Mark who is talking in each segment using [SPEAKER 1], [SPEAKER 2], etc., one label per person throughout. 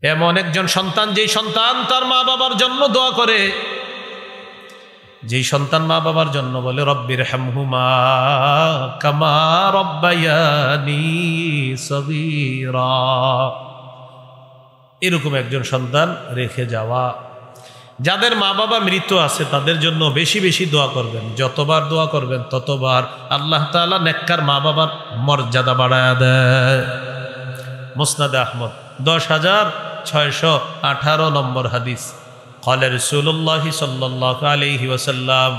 [SPEAKER 1] এমন একজন সন্তান, যেই সন্তান তার মা বাবার জন্য দোয়া করে, যেই সন্তান মা বাবার জন্য বলে রব্বির হামহুমা কামা রব্বায়ানি সগীরা, এরকম একজন সন্তান রেখে যাওয়া। যাদের মা বাবা মৃত আছে তাদের জন্য বেশি বেশি দোয়া করবেন। যতবার দোয়া করবেন ততবার আল্লাহ তাআলা নেককার মা বাবার মর্যাদা বাড়ায়া দেয়। মুসনাদ আহমদ 10,618 নম্বর হাদিস। قال رسول الله صلى الله عليه وسلم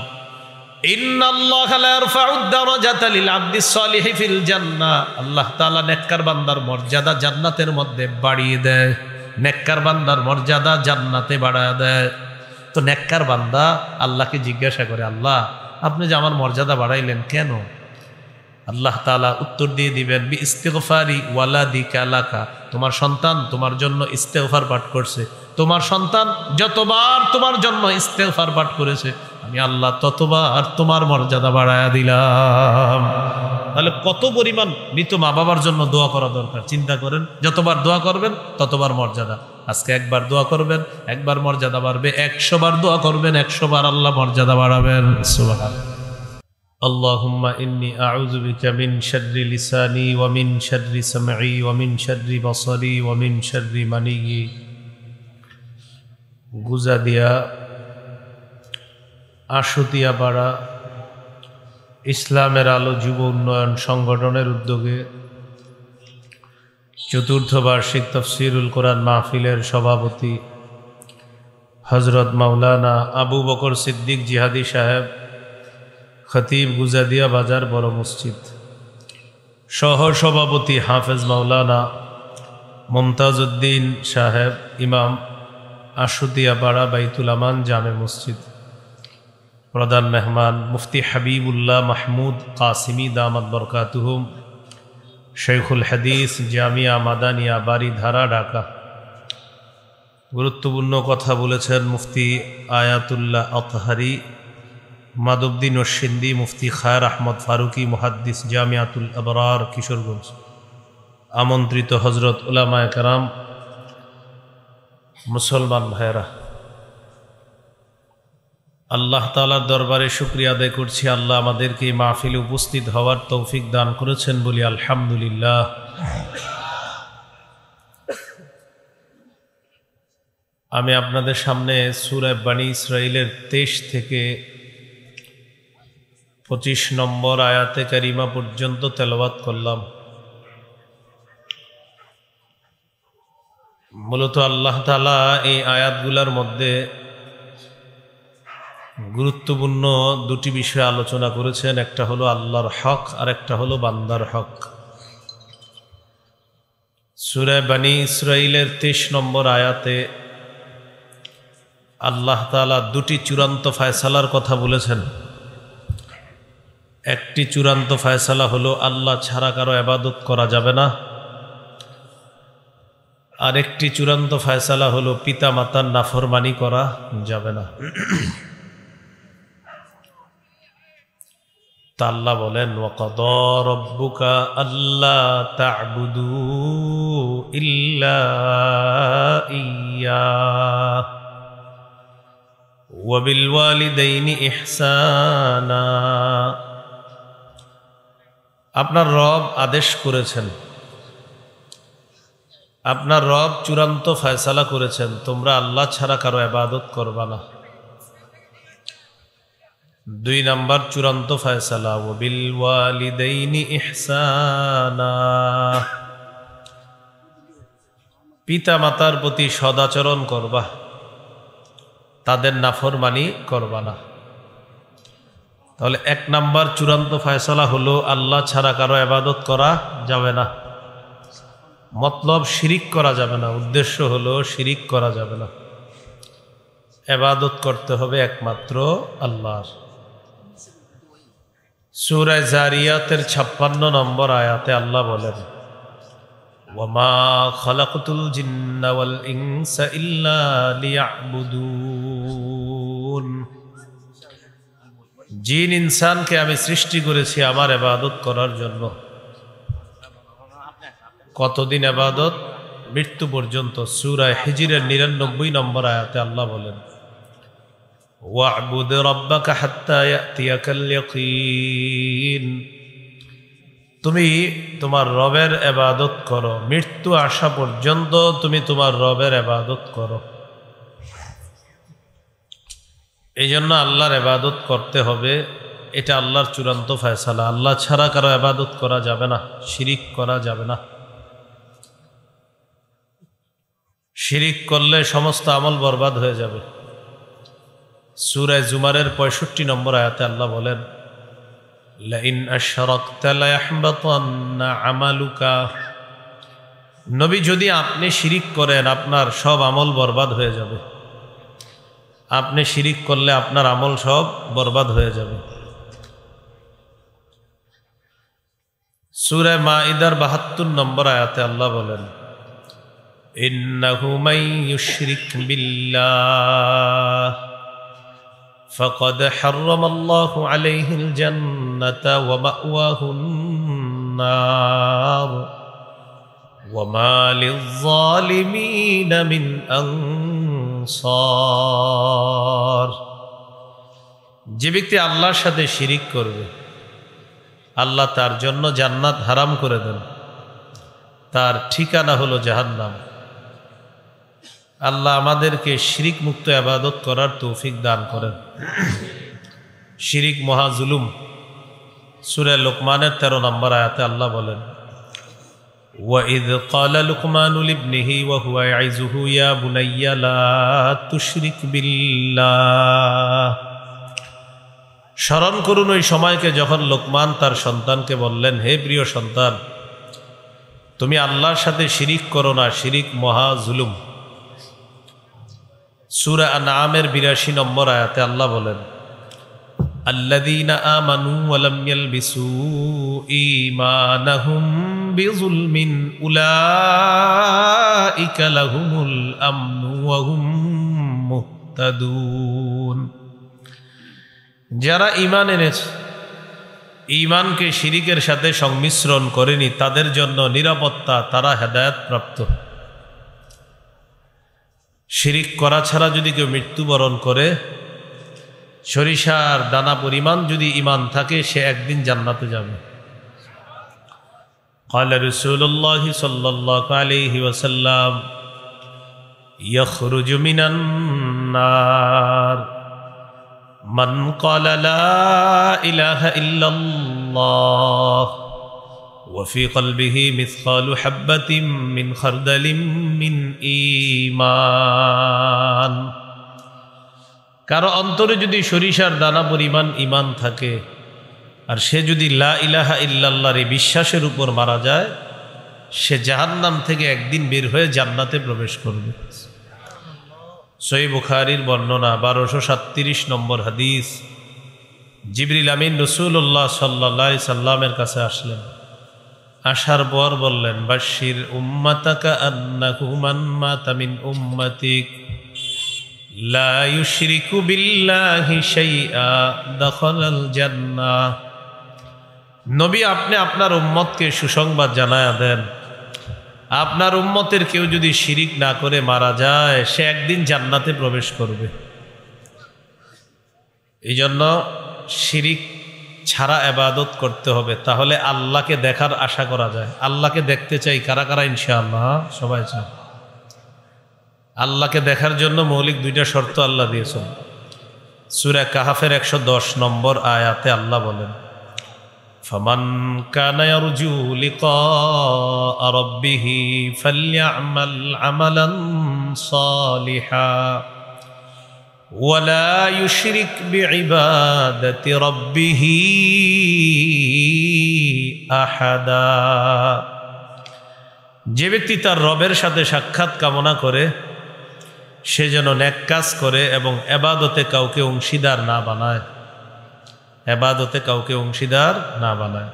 [SPEAKER 1] إن الله لا يرفع الدرجة للعبد الصالح في الجنة। আল্লাহ তাআলা নেককার বান্দার মর্যাদা জান্নাতের মধ্যে বাড়িয়ে দেয়। নেককার বান্দার মর্যাদা জান্নাতে বাড়ায় দেয়। তো নেককার বান্দা আল্লাহকে জিজ্ঞাসা করে, আল্লাহ আপনি যে আমার মর্যাদা বাড়াইলেন কেন? আল্লাহ তাআলা উত্তর দিয়ে দিবেন, বি ইস্তিগফারি ওয়ালাদিকা লাকা, তোমার সন্তান তোমার জন্য ইস্তেগফার পাঠ করছে। তোমার সন্তান যতবার তোমার জন্য ইস্তেগফার পাঠ করেছে আমি আল্লাহ ততবার তোমার মর্যাদা বাড়ায়া দিলাম। তাহলে কত পরিমাণ মৃত মা বাবার জন্য দোয়া করা দরকার চিন্তা করেন। যতবার দোয়া করবেন ততবার মর্যাদা। আজকে একবার দোয়া করবেন, একবার মর্যাদা বাড়বে। 100 বার দোয়া করবেন, 100 বার আল্লাহ মর্যাদা বাড়াবেন। সুবহানাল্লাহ। আল্লাহুম্মা ইন্নী আউযু বিকা মিন শাররি লিসানি ওয়া মিন শাররি সামঈ ওয়া মিন শাররি বাসারি ওয়া মিন শাররি মানিয়্যি। গুজাদিয়া আশুতিয়াপাড়া ইসলামের আলো যুব উন্নয়ন সংগঠনের উদ্যোগে ৪র্থ বার্ষিক তাফসীরুল কোরআন মাহফিলের সভাপতি হযরত মাওলানা আবু বকর সিদ্দিক জিহাদি সাহেব, খতিব গুজাদিয়া বাজার বড় মসজিদ, সহ সভাপতি হাফেজ মাওলানা মুমতাজউদ্দিন সাহেব, ইমাম আশুতিয়াপাড়া বাইতুল আমান জামে মসজিদ, প্রধান মেহমান মুফতি হাবিবুল্লাহ মাহমুদ কাসিমি দামাত বরকাতুহুম, শেখুল হাদিস জামিয়া মাদানিয়া বাড়িধারা ঢাকা। গুরুত্বপূর্ণ কথা বলেছেন মুফতি আয়াতুল্লাহ আতহারি, মাদুদ্দিন সিন্দি, মুফতি খায়ের আহমদ ফারুকি, মুহাদ্দিস জামিয়াতুল আবরার কিশোরগঞ্জ। আমন্ত্রিত হজরত উলামায়ে কেরাম, মুসলমান ভাইরা, আল্লাহ তাআলার দরবারে শুকরিয়া আদায় করছি। আল্লাহ আমাদেরকে এই মাহফিলে উপস্থিত হওয়ার তৌফিক দান করেছেন বলি আলহামদুলিল্লাহ। আমি আপনাদের সামনে সূরা বনী ইসরাঈলের 23 থেকে 25 নম্বর আয়াতে কারিমা পর্যন্ত তেলাওয়াত করলাম। মূলত আল্লাহ তাআলা এই আয়াতগুলোর মধ্যে গুরুত্বপূর্ণ দুটি বিষয় আলোচনা করেছেন। একটা হলো আল্লাহর হক আর একটা হলো বান্দার হক। সূরা বনী ইসরাঈলের 23 নম্বর আয়াতে আল্লাহ তাআলা দুটি চূড়ান্ত ফয়সালার কথা বলেছেন। একটি চূড়ান্ত ফয়সালা হলো আল্লাহ ছাড়া কারো ইবাদত করা যাবে না, আর একটি চূড়ান্ত ফয়সালা হলো পিতা মাতার নাফরমানি করা যাবে না। তা আল্লাহ বলেন, ওয়াকাদা রাব্বুকা আল্লা তা'বুদু ইল্লা ইয়্যাহ ওয়া বিল ওয়ালিদাইনি ইহসানা। আপনার রব আদেশ করেছেন, আপনার রব চূড়ান্ত ফয়সালা করেছেন, তোমরা আল্লাহ ছাড়া কারো ইবাদত করবা না। 2 নাম্বার চূড়ান্ত ফয়সালা, ওয়া বিল ওয়ালিদাইনি ইহসানা, পিতা মাতার প্রতি সদাচরণ করবা, তাদের নাফরমানি করবা না। তাহলে 1 নাম্বার চূড়ান্ত ফয়সালা হলো আল্লাহ ছাড়া কারো ইবাদত করা যাবে না। মতলব শিরিক করা যাবে না, উদ্দেশ্য হলো শিরিক করা যাবে না, ইবাদত করতে হবে একমাত্র আল্লাহর। সূরা জারিয়াতের 56 নম্বর আয়াতে আল্লাহ বলেন, ওয়ামা খালাকতুল জিন্না ওয়াল ইনসা ইল্লা লিয়াবুদুন। জিন ইনসানকে আমি সৃষ্টি করেছি আমার ইবাদত করার জন্য। কতদিন ইবাদত? মৃত্যু পর্যন্ত সূরা হিজরের 99 নম্বর আয়াতে আল্লাহ বলেন, ওয়া'বুদ রাব্বাকা হাত্তা ইয়াতিয়াকাল ইয়াকিন, তুমি তোমার রবের ইবাদত করো, মৃত্যু আসা পর্যন্ত তুমি তোমার রবের ইবাদত করো। এই জন্য আল্লাহর ইবাদত করতে হবে, এটা আল্লাহর চূড়ান্ত ফয়সালা। আল্লাহ ছাড়া কারো ইবাদত করা যাবে না, শিরিক করা যাবে না। শিরিক করলে সমস্ত আমল বরবাদ হয়ে যাবে। সূরা জুমারের 65 নম্বর আয়াতে আল্লাহ বলেন, লাইন আশরাকতা লায়াহবাতান্না আমালুকা, নবী যদি আপনি শিরিক করেন আপনার সব আমল বরবাদ হয়ে যাবে। আপনি শিরিক করলে আপনার আমল সব বরবাদ হয়ে যাবে। সূরা মাঈদার 72 নম্বর আয়াতে আল্লাহ বলেন, ইন্নাহু মান ইউশরিক বিল্লাহ ফাকাদ হারামাল্লাহু আলাইহিল জান্নাতা ওয়া মাওয়াহুন নার ওয়া মা লিয-যালিমিনা মিন আনসার। যে ব্যক্তি আল্লাহর সাথে শিরিক করবে আল্লাহ তার জন্য জান্নাত হারাম করে দেন, তার ঠিকানা হলো জাহান্নাম। আল্লাহ আমাদেরকে শিরিক মুক্ত ইবাদত করার তৌফিক দান করেন। শিরিক মহা জুলুম। সূরা লোকমানের 13 নম্বর আয়াতে আল্লাহ বলেন, وَإِذْ قَالَ لُقْمَانُ لِابْنِهِ وَهُوَ يَعِظُهُ يَا بُنَيَّ لَا تُشْرِكْ بِاللَّهِ। স্মরণ করুন ওই সময়কে যখন লোকমান তার সন্তানকে বললেন, হে প্রিয় সন্তান, তুমি আল্লাহর সাথে শিরিক করো না, শিরিক মহা জুলুম। সূরা আনআমের 82 নম্বর আয়াতে আল্লাহ বলেন, আল্লাযীনা আমানু ওয়া লাম ইয়ালবিসু ঈমানাহুম বিযুলমিন উলাইকা লাহুমুল আমনু ওয়া হুম মুহতাদুন। যারা ঈমান এনেছে, ঈমানকে শিরিকের সাথে সংমিশ্রণ করেনি, তাদের জন্য নিরাপত্তা, তারা হেদায়েত প্রাপ্ত। শিরিক করা ছাড়া যদি কেউ মৃত্যুবরণ করে, সরিষার দানা পরিমাণ যদি ঈমান থাকে, সে একদিন জান্নাতে যাবে। قال رسول الله صلى الله عليه وسلم يخرج من النار من قال لا إله إلا الله وفي قلبه مثقال حبة من خردل من إيمان। কারো অন্তরে যদি সরিষার দানা পরিমাণ ঈমান থাকে আর সে যদি লা ইলাহা ইল্লাল্লাহর এই বিশ্বাসের উপর মারা যায়, সে জাহান্নাম থেকে একদিন বের হয়ে জান্নাতে প্রবেশ করবে। সহিহ বুখারীর বর্ণনা 1237 নম্বর হাদিস। জিবরিল আমিন রাসূলুল্লাহ সাল্লাল্লাহু আলাইহি সাল্লামের কাছে আসলেন। আসার পর বললেন, বাশশির উম্মাতাকা আন্নাহু মান মাতা মিন উম্মাতিক লা ইউশরিকু বিল্লাহি শাইআ দাখালাল জান্নাহ। নবী, আপনি আপনার উম্মতকে সুসংবাদ জানায়া দেন, আপনার উম্মতের কেউ যদি শিরিক না করে মারা যায়, সে একদিন জান্নাতে প্রবেশ করবে। এই জন্য শিরিক ছাড়া ইবাদত করতে হবে, তাহলে আল্লাহকে দেখার আশা করা যায়। আল্লাহকে দেখতে চাই কারা কারা? ইনশাআল্লাহ সবাই চায়। আল্লাহকে দেখার জন্য মৌলিক 2টা শর্ত আল্লাহ দিয়েছেন। সূরা কাহাফের 110 নম্বর আয়াতে আল্লাহ বলেন, ফামান কানা ইয়ারজু লিকা রাব্বিহি ফালইআমাল আমালান সালিহা ওয়া লা ইউশরিক বিইবাদাতি রাব্বিহি আহাদা। যে ব্যক্তি তার রবের সাথে সাক্ষাৎ কামনা করে, সে যেন নেক কাজ করে এবং ইবাদতে কাউকে অংশীদার না বানায়। ইবাদতে কাউকে অংশীদার না বানায়।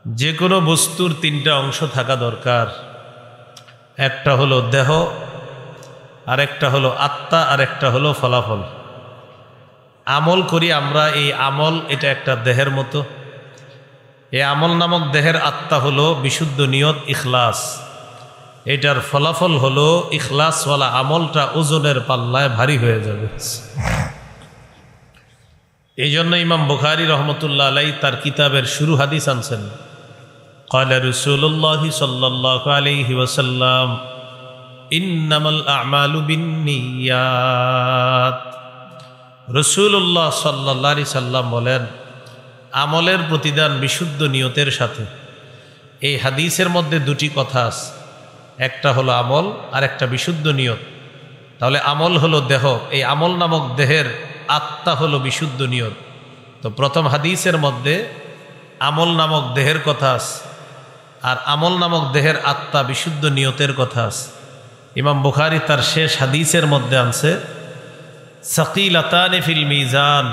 [SPEAKER 1] যে কোনো বস্তুর 3টা অংশ থাকা দরকার। একটা হলো দেহ, আরেকটা হলো আত্মা, আরেকটা হলো ফলাফল। আমল করি আমরা, এই আমল এটা একটা দেহের মতো। এই আমল নামক দেহের আত্মা হলো বিশুদ্ধ নিয়ত, ইখলাস। এটার ফলাফল হলো ইখলাসওয়ালা আমলটা ওজনের পাল্লায় ভারী হয়ে যাবে। এই জন্য ইমাম বুখারী রহমতুল্লাহ আলাইহি তার কিতাবের শুরু হাদিস আনছেন, ক্বালা রাসূলুল্লাহ সাল্লাল্লাহু আলাইহি ওয়াসাল্লাম ইন্নামাল আ'মালু বিন্নিয়াত। রাসূলুল্লাহ সাল্লাল্লাহু আলাইহি সাল্লাম বলেন, আমলের প্রতিদান বিশুদ্ধ নিয়তের সাথে। এই হাদিসের মধ্যে দুটি কথা আছে, একটা হলো আমল আর একটা বিশুদ্ধ নিয়ত। তাহলে আমল হলো দেহ, এই আমল নামক দেহের আত্মা হলো বিশুদ্ধ নিয়ত। তো প্রথম হাদিসের মধ্যে আমল নামক দেহের কথা আছে, আর আমল নামক দেহের আত্মা বিশুদ্ধ নিয়তের কথা আছে। ইমাম বুখারী তার শেষ হাদিসের মধ্যে আনছে সাকিলাতানি ফিল মিজান,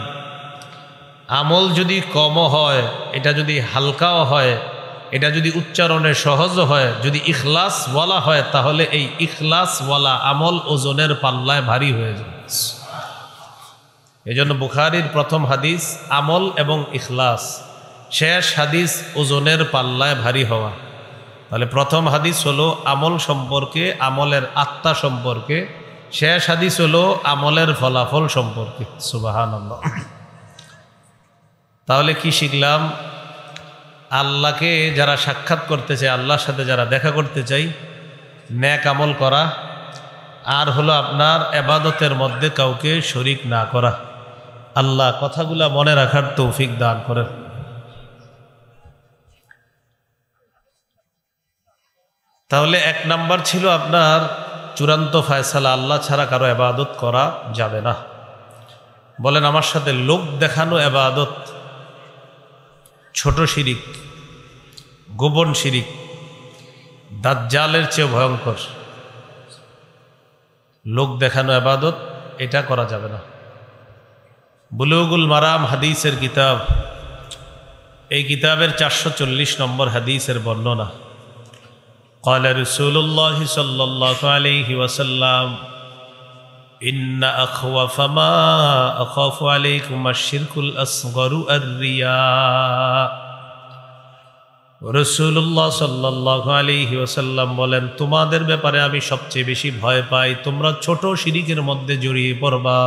[SPEAKER 1] আমল যদি কমও হয়, এটা যদি হালকাও হয়, এটা যদি উচ্চারণে সহজ হয়, যদি ইখলাসওয়ালা হয়, তাহলে এই ইখলাসওয়ালা আমল ওজনের পাল্লায় ভারী হয়ে যাবে। এই জন্য বুখারীর প্রথম হাদিস আমল এবং ইখলাস, শেষ হাদিস ওজনের পাল্লায় ভারী হওয়া। তাহলে প্রথম হাদিস হলো আমল সম্পর্কে, আমলের আত্মা সম্পর্কে, শেষ হাদিস হলো আমলের ফলাফল সম্পর্কে। সুবহানাল্লাহ। তাহলে কি শিখলাম? আল্লাহকে যারা সাক্ষাৎ করতে চায়, আল্লাহর সাথে যারা দেখা করতে চাই, নেক আমল করা, আর হলো আপনার ইবাদতের মধ্যে কাউকে শরীক না করা। আল্লাহ কথাগুলা মনে রাখার তৌফিক দান করেন। তাহলে এক নাম্বার ছিল আপনার চূড়ান্ত ফায়সালা, আল্লাহ ছাড়া কারো ইবাদত করা যাবে না। বলেন আমার সাথে, লোক দেখানো ইবাদত ছোট শিরিক, গোপন শিরিক, দাজ্জালের চেয়ে ভয়ঙ্কর। লোক দেখানো ইবাদত এটা করা যাবে না। বুলুগুল মারাম হাদিসের কিতাব, এই কিতাবের 440 নম্বর হাদিসের বর্ণনা। ক্বালা রাসূলুল্লাহ সাল্লাল্লাহু আলাইহি ওয়াসাল্লাম ইন্না আখওয়াফা মা আখাফু আলাইকুম আশ-শিরকুল আসগরু আর-রিয়া। রাসূলুল্লাহ সাল্লাল্লাহু আলাইহি ওয়াসাল্লাম বলেন, তোমাদের ব্যাপারে আমি সবচেয়ে বেশি ভয় পাই তোমরা ছোট শিরিকের মধ্যে জড়িয়ে পড়বা।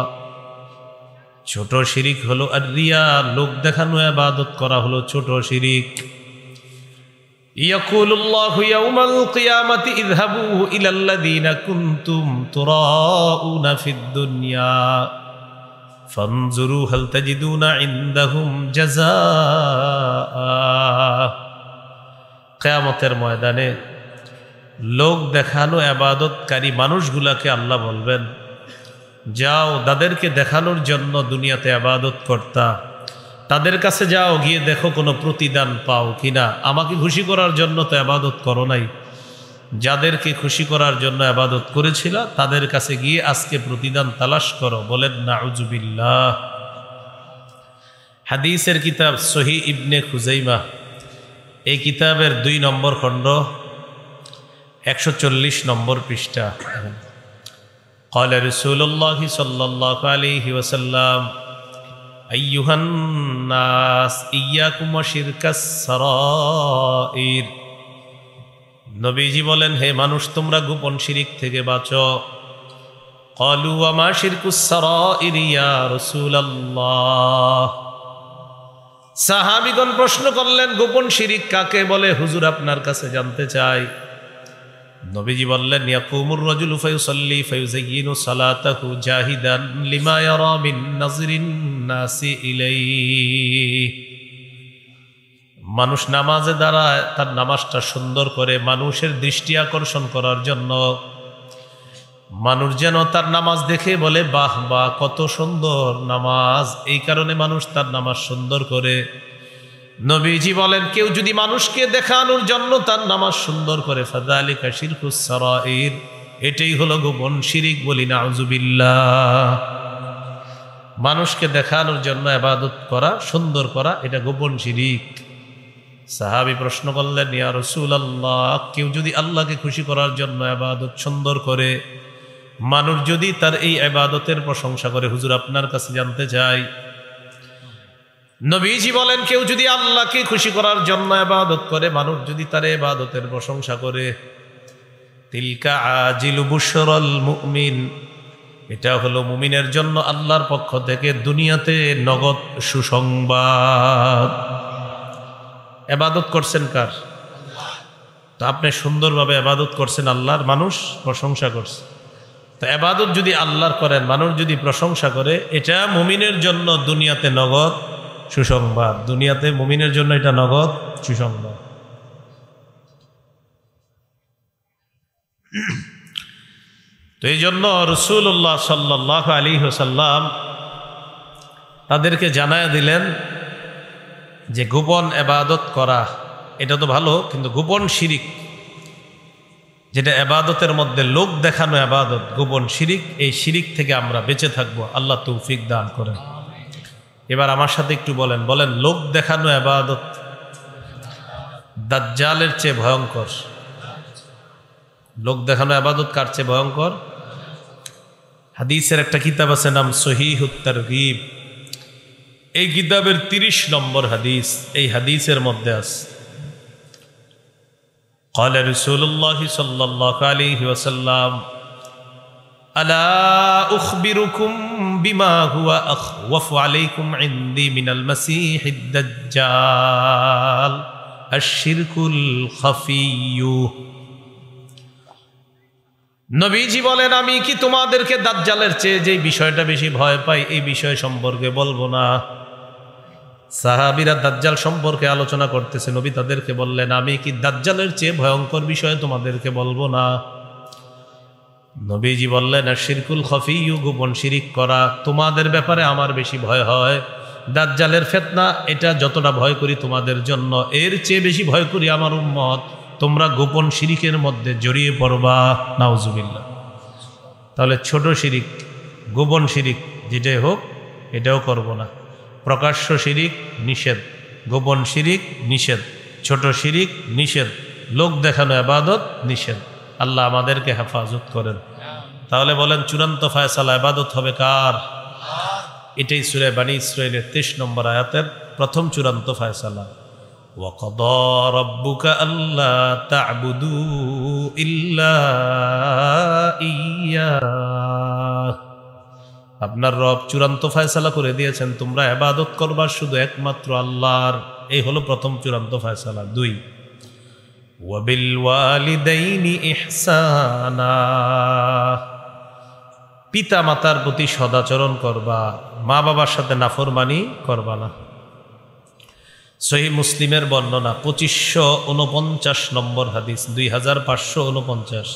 [SPEAKER 1] ছোট শিরিক হলো আর-রিয়া, লোক দেখানো ইবাদত করা হলো ছোট শিরিক। ইয়াকুলুল্লাহু ইয়াউমাল কিয়ামাতি ইযহাবু ইলাল্লাযীনা কুনতুম তুরাউনা ফিদ দুনিয়া ফানজুরু হাল তাজিদুনা ইনদাহুম জাযাআ। কিয়ামতের ময়দানে লোক দেখানো ইবাদতকারী মানুষগুলাকে আল্লাহ বলবেন, যাও তাদেরকে দেখানোর জন্য দুনিয়াতে ইবাদত করতা, তাদের কাছে যাও, গিয়ে দেখো কোনো প্রতিদান পাও কিনা। আমাকে খুশি করার জন্য তো ইবাদত করো নাই, যাদেরকে খুশি করার জন্য ইবাদত করেছিল তাদের কাছে গিয়ে আজকে প্রতিদান তালাশ করো। বলেন নাউজুবিল্লাহ। হাদিসের কিতাব সহিহ ইবনে খুজাইমা, এই কিতাবের 2 নম্বর খণ্ড 140 নম্বর পৃষ্ঠা। ক্বালা রাসূলুল্লাহ সাল্লাল্লাহু আলাইহি ওয়াসাল্লাম আইয়ুহান নাস ইয়্যাকুম ওয়া শিরকাস সারাইর। নবীজি বলেন, হে মানুষ তোমরা গোপন শিরিক থেকে বাঁচো। ক্বালু ওয়া মা শিরকুস সারাইর ইয়া রাসূলুল্লাহ। সাহাবীগণ প্রশ্ন করলেন, গোপন শিরিক কাকে বলে হুজুর, আপনার কাছে জানতে চাই। নবীজি বললেন, ইয়াকুমুর রাজুলু ফায়ুসাল্লি ফায়ুযায়্যিনু সালাতাহু জাহিদান লিমা ইয়ারা মিন নাযরিন নাসি ইলাইহি। মানুষ নামাজে দাঁড়ায়, তার নামাজটা সুন্দর করে মানুষের দৃষ্টি আকর্ষণ করার জন্য। মানুষ যেন তার নামাজ দেখে বলে, বাহ বাহ কত সুন্দর নামাজ, এই কারণে মানুষ তার নামাজ সুন্দর করে। নবীজি বলেন, কেউ যদি মানুষকে দেখানোর জন্য তার নামাজ সুন্দর করে, ফাযালিকা শিরকুস সারাইর, এটাই হলো গোপন শিরিক। বলি নাউজুবিল্লাহ। মানুষকে দেখানোর জন্য ইবাদত করা, সুন্দর করা, এটা গোপন শিরিক। সাহাবী প্রশ্ন করলেন, ইয়া রাসূলুল্লাহ, কেউ যদি আল্লাহকে খুশি করার জন্য ইবাদত সুন্দর করে, মানুষ যদি তার এই ইবাদতের প্রশংসা করে, হুজুর আপনার কাছে জানতে চাই। নবীজি বলেন, কেউ যদি আল্লাহকে খুশি করার জন্য ইবাদত করে, মানুষ যদি তার ইবাদতের প্রশংসা করে, তিলকা আজিলু বুশরাল মুমিন, এটা হলো মুমিনের জন্য আল্লাহর পক্ষ থেকে দুনিয়াতে নগদ সুসংবাদ। ইবাদত করছেন কার? তো আপনি সুন্দরভাবে ইবাদত করছেন আল্লাহর, মানুষ প্রশংসা করছে। তো ইবাদত যদি আল্লাহর করেন, মানুষ যদি প্রশংসা করে, এটা মুমিনের জন্য দুনিয়াতে নগদ সুসংবাদ। দুনিয়াতে মুমিনের জন্য এটা নগদ সুসংবাদ। তো এই জন্য রাসূলুল্লাহ সাল্লাল্লাহু আলাইহি ওয়াসাল্লাম তাদেরকে জানায় দিলেন যে গোপন ইবাদত করা এটা তো ভালো, কিন্তু গোপন শিরিক, যেটা ইবাদতের মধ্যে লোক দেখানো ইবাদত, গোপন শিরিক, এই শিরিক থেকে আমরা বেঁচে থাকবো। আল্লাহ তৌফিক দান করেন। এবার আমার সাথে একটু বলেন লোক দেখানো ইবাদত দাজ্জালের চেয়ে ভয়ঙ্কর। লোক দেখানো ইবাদত কার চেয়ে ভয়ঙ্কর? হাদিসের একটা কিতাব আছে, নাম সহিহুত তারগীব। এই কিতাবের 30 নম্বর হাদিস, এই হাদিসের মধ্যে আছে قال رسول الله صلى الله عليه وسلم ألا أخبركم بما هو أخوف عليكم عندي من المسيح الدجال الشرك الخفي। নবীজি বলেন, আমি কি তোমাদেরকে দাজ্জালের চেয়ে যে বিষয়টা বেশি ভয় পাই এই বিষয় সম্পর্কে বলবো না? সাহাবীরা দাজ্জাল সম্পর্কে আলোচনা করতেছে, নবী তাদেরকে বললেন, আমি কি দাজ্জালের চেয়ে ভয়ঙ্কর বিষয় তোমাদেরকে বলবো না? নবীজি বললেন, আশিরকুল খফিয়্যু, গোপন শিরিক করা, তোমাদের ব্যাপারে আমার বেশি ভয় হয়। দাজ্জালের ফিতনা, এটা যতটা ভয় করি তোমাদের জন্য, এর চেয়ে বেশি ভয় করি আমার উম্মত তোমরা গোপন শিরিকের মধ্যে জড়িয়ে পড়বা। নাউজুবিল্লাহ। তাহলে ছোট শিরিক, গোপন শিরিক যেটাই হোক এটাও করব না। প্রকাশ্য শিরিক নিষেধ, গোপন শিরিক নিষেধ, ছোট শিরিক নিষেধ, লোক দেখানো ইবাদত নিষেধ। আল্লাহ আমাদেরকে হেফাজত করেন। তাহলে বলেন, চূড়ান্ত ফায়সালা ইবাদত হবে কার? এটাই সূরা বনী ইসরাঈলের 23 নম্বর আয়াতের প্রথম চূড়ান্ত ফায়সালা। ওয়াকাদা রাব্বুকা আল্লা তা'বুদু ইল্লা ইয়্যাহ, আপনার রব চূড়ান্ত ফায়সালা করে দিয়েছেন তোমরা ইবাদত করবা শুধু একমাত্র আল্লাহর। এই হলো প্রথম চূড়ান্ত ফায়সালা। 2, ওয়াবিল ওয়ালিদাইনি ইহসানা, পিতা মাতার প্রতি সদাচরণ করবা, মা বাবার সাথে নাফরমানি করবা না। সহিহ মুসলিমের বর্ণনা 2549 নম্বর হাদিস, 2549।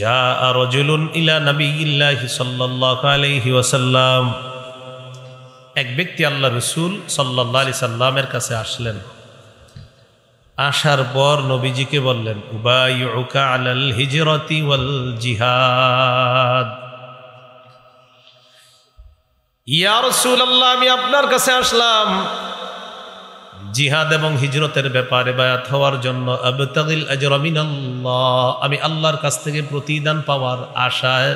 [SPEAKER 1] জাআ রাজুলুন ইলা নবিয়্যিল্লাহি সাল্লাল্লাহু আলাইহি ওয়াসাল্লাম, এক ব্যক্তি আল্লাহ রাসূল সাল্লাল্লাহু আলাইহি সাল্লামের কাছে আসলেন। আসার পর নবীজিকে বললেন, উবাইউকা আলাল হিজরাতি ওয়াল জিহাদ। ইয়া রাসূলুল্লাহ, আমি আপনার কাছে আসলাম জিহাদ এবং হিজরতের ব্যাপারে বায়াত হওয়ার জন্য। আবতাগিল আজরা মিনাল্লাহ, আমি আল্লাহর কাছ থেকে প্রতিদান পাওয়ার আশায়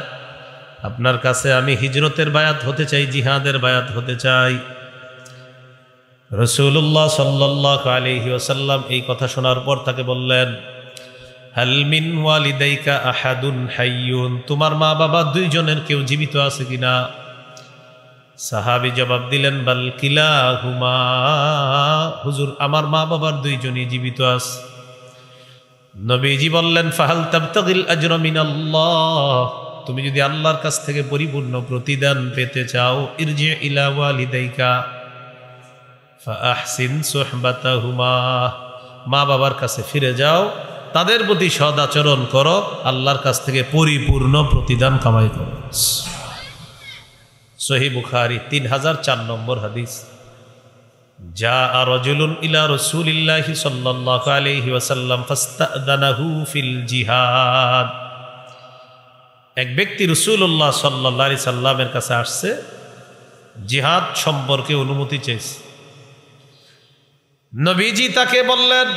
[SPEAKER 1] আপনার কাছে আমি হিজরতের বায়াত হতে চাই, জিহাদের বায়াত হতে চাই। রাসূলুল্লাহ সাল্লাল্লাহু আলাইহি ওয়াসাল্লাম এই কথা শোনার পর তাকে বললেন, হাল মিন ওয়ালিদাইকা আহাদুন হাইয়ুন, তোমার মা বাবা 2 জনের কেউ জীবিত আছে কিনা? সাহাবী জবাব দিলেন, বাল কিলাহুমা, হুজুর আমার মা বাবার 2 জনই জীবিত আছে। নবীজি বললেন, ফাহাল তাবতাগিল আজরা মিনাল্লাহ, তুমি যদি আল্লাহর কাছ থেকে পরিপূর্ণ প্রতিদান পেতে চাও, ইরজি ইলা ওয়ালিদাইকা ফাআহসিন সুহবাতাহুমা, মা বাবার কাছে ফিরে যাও, তাদের প্রতি সদাচরণ করো, আল্লাহর কাছ থেকে পরিপূর্ণ প্রতিদান কামাই করো। সহিহ বুখারী 3004 নম্বর হাদিস। জাআ রাজুলুন ইলা রাসূলিল্লাহি সাল্লাল্লাহু আলাইহি ওয়াসাল্লাম ফাস্তাদানাহু ফিল জিহাদ, এক ব্যক্তি রাসূলুল্লাহ সাল্লাল্লাহু আলাইহি সাল্লামের কাছে আসছে, জিহাদ সম্পর্কে অনুমতি চেয়েছে। নবীজি তাকে বললেন,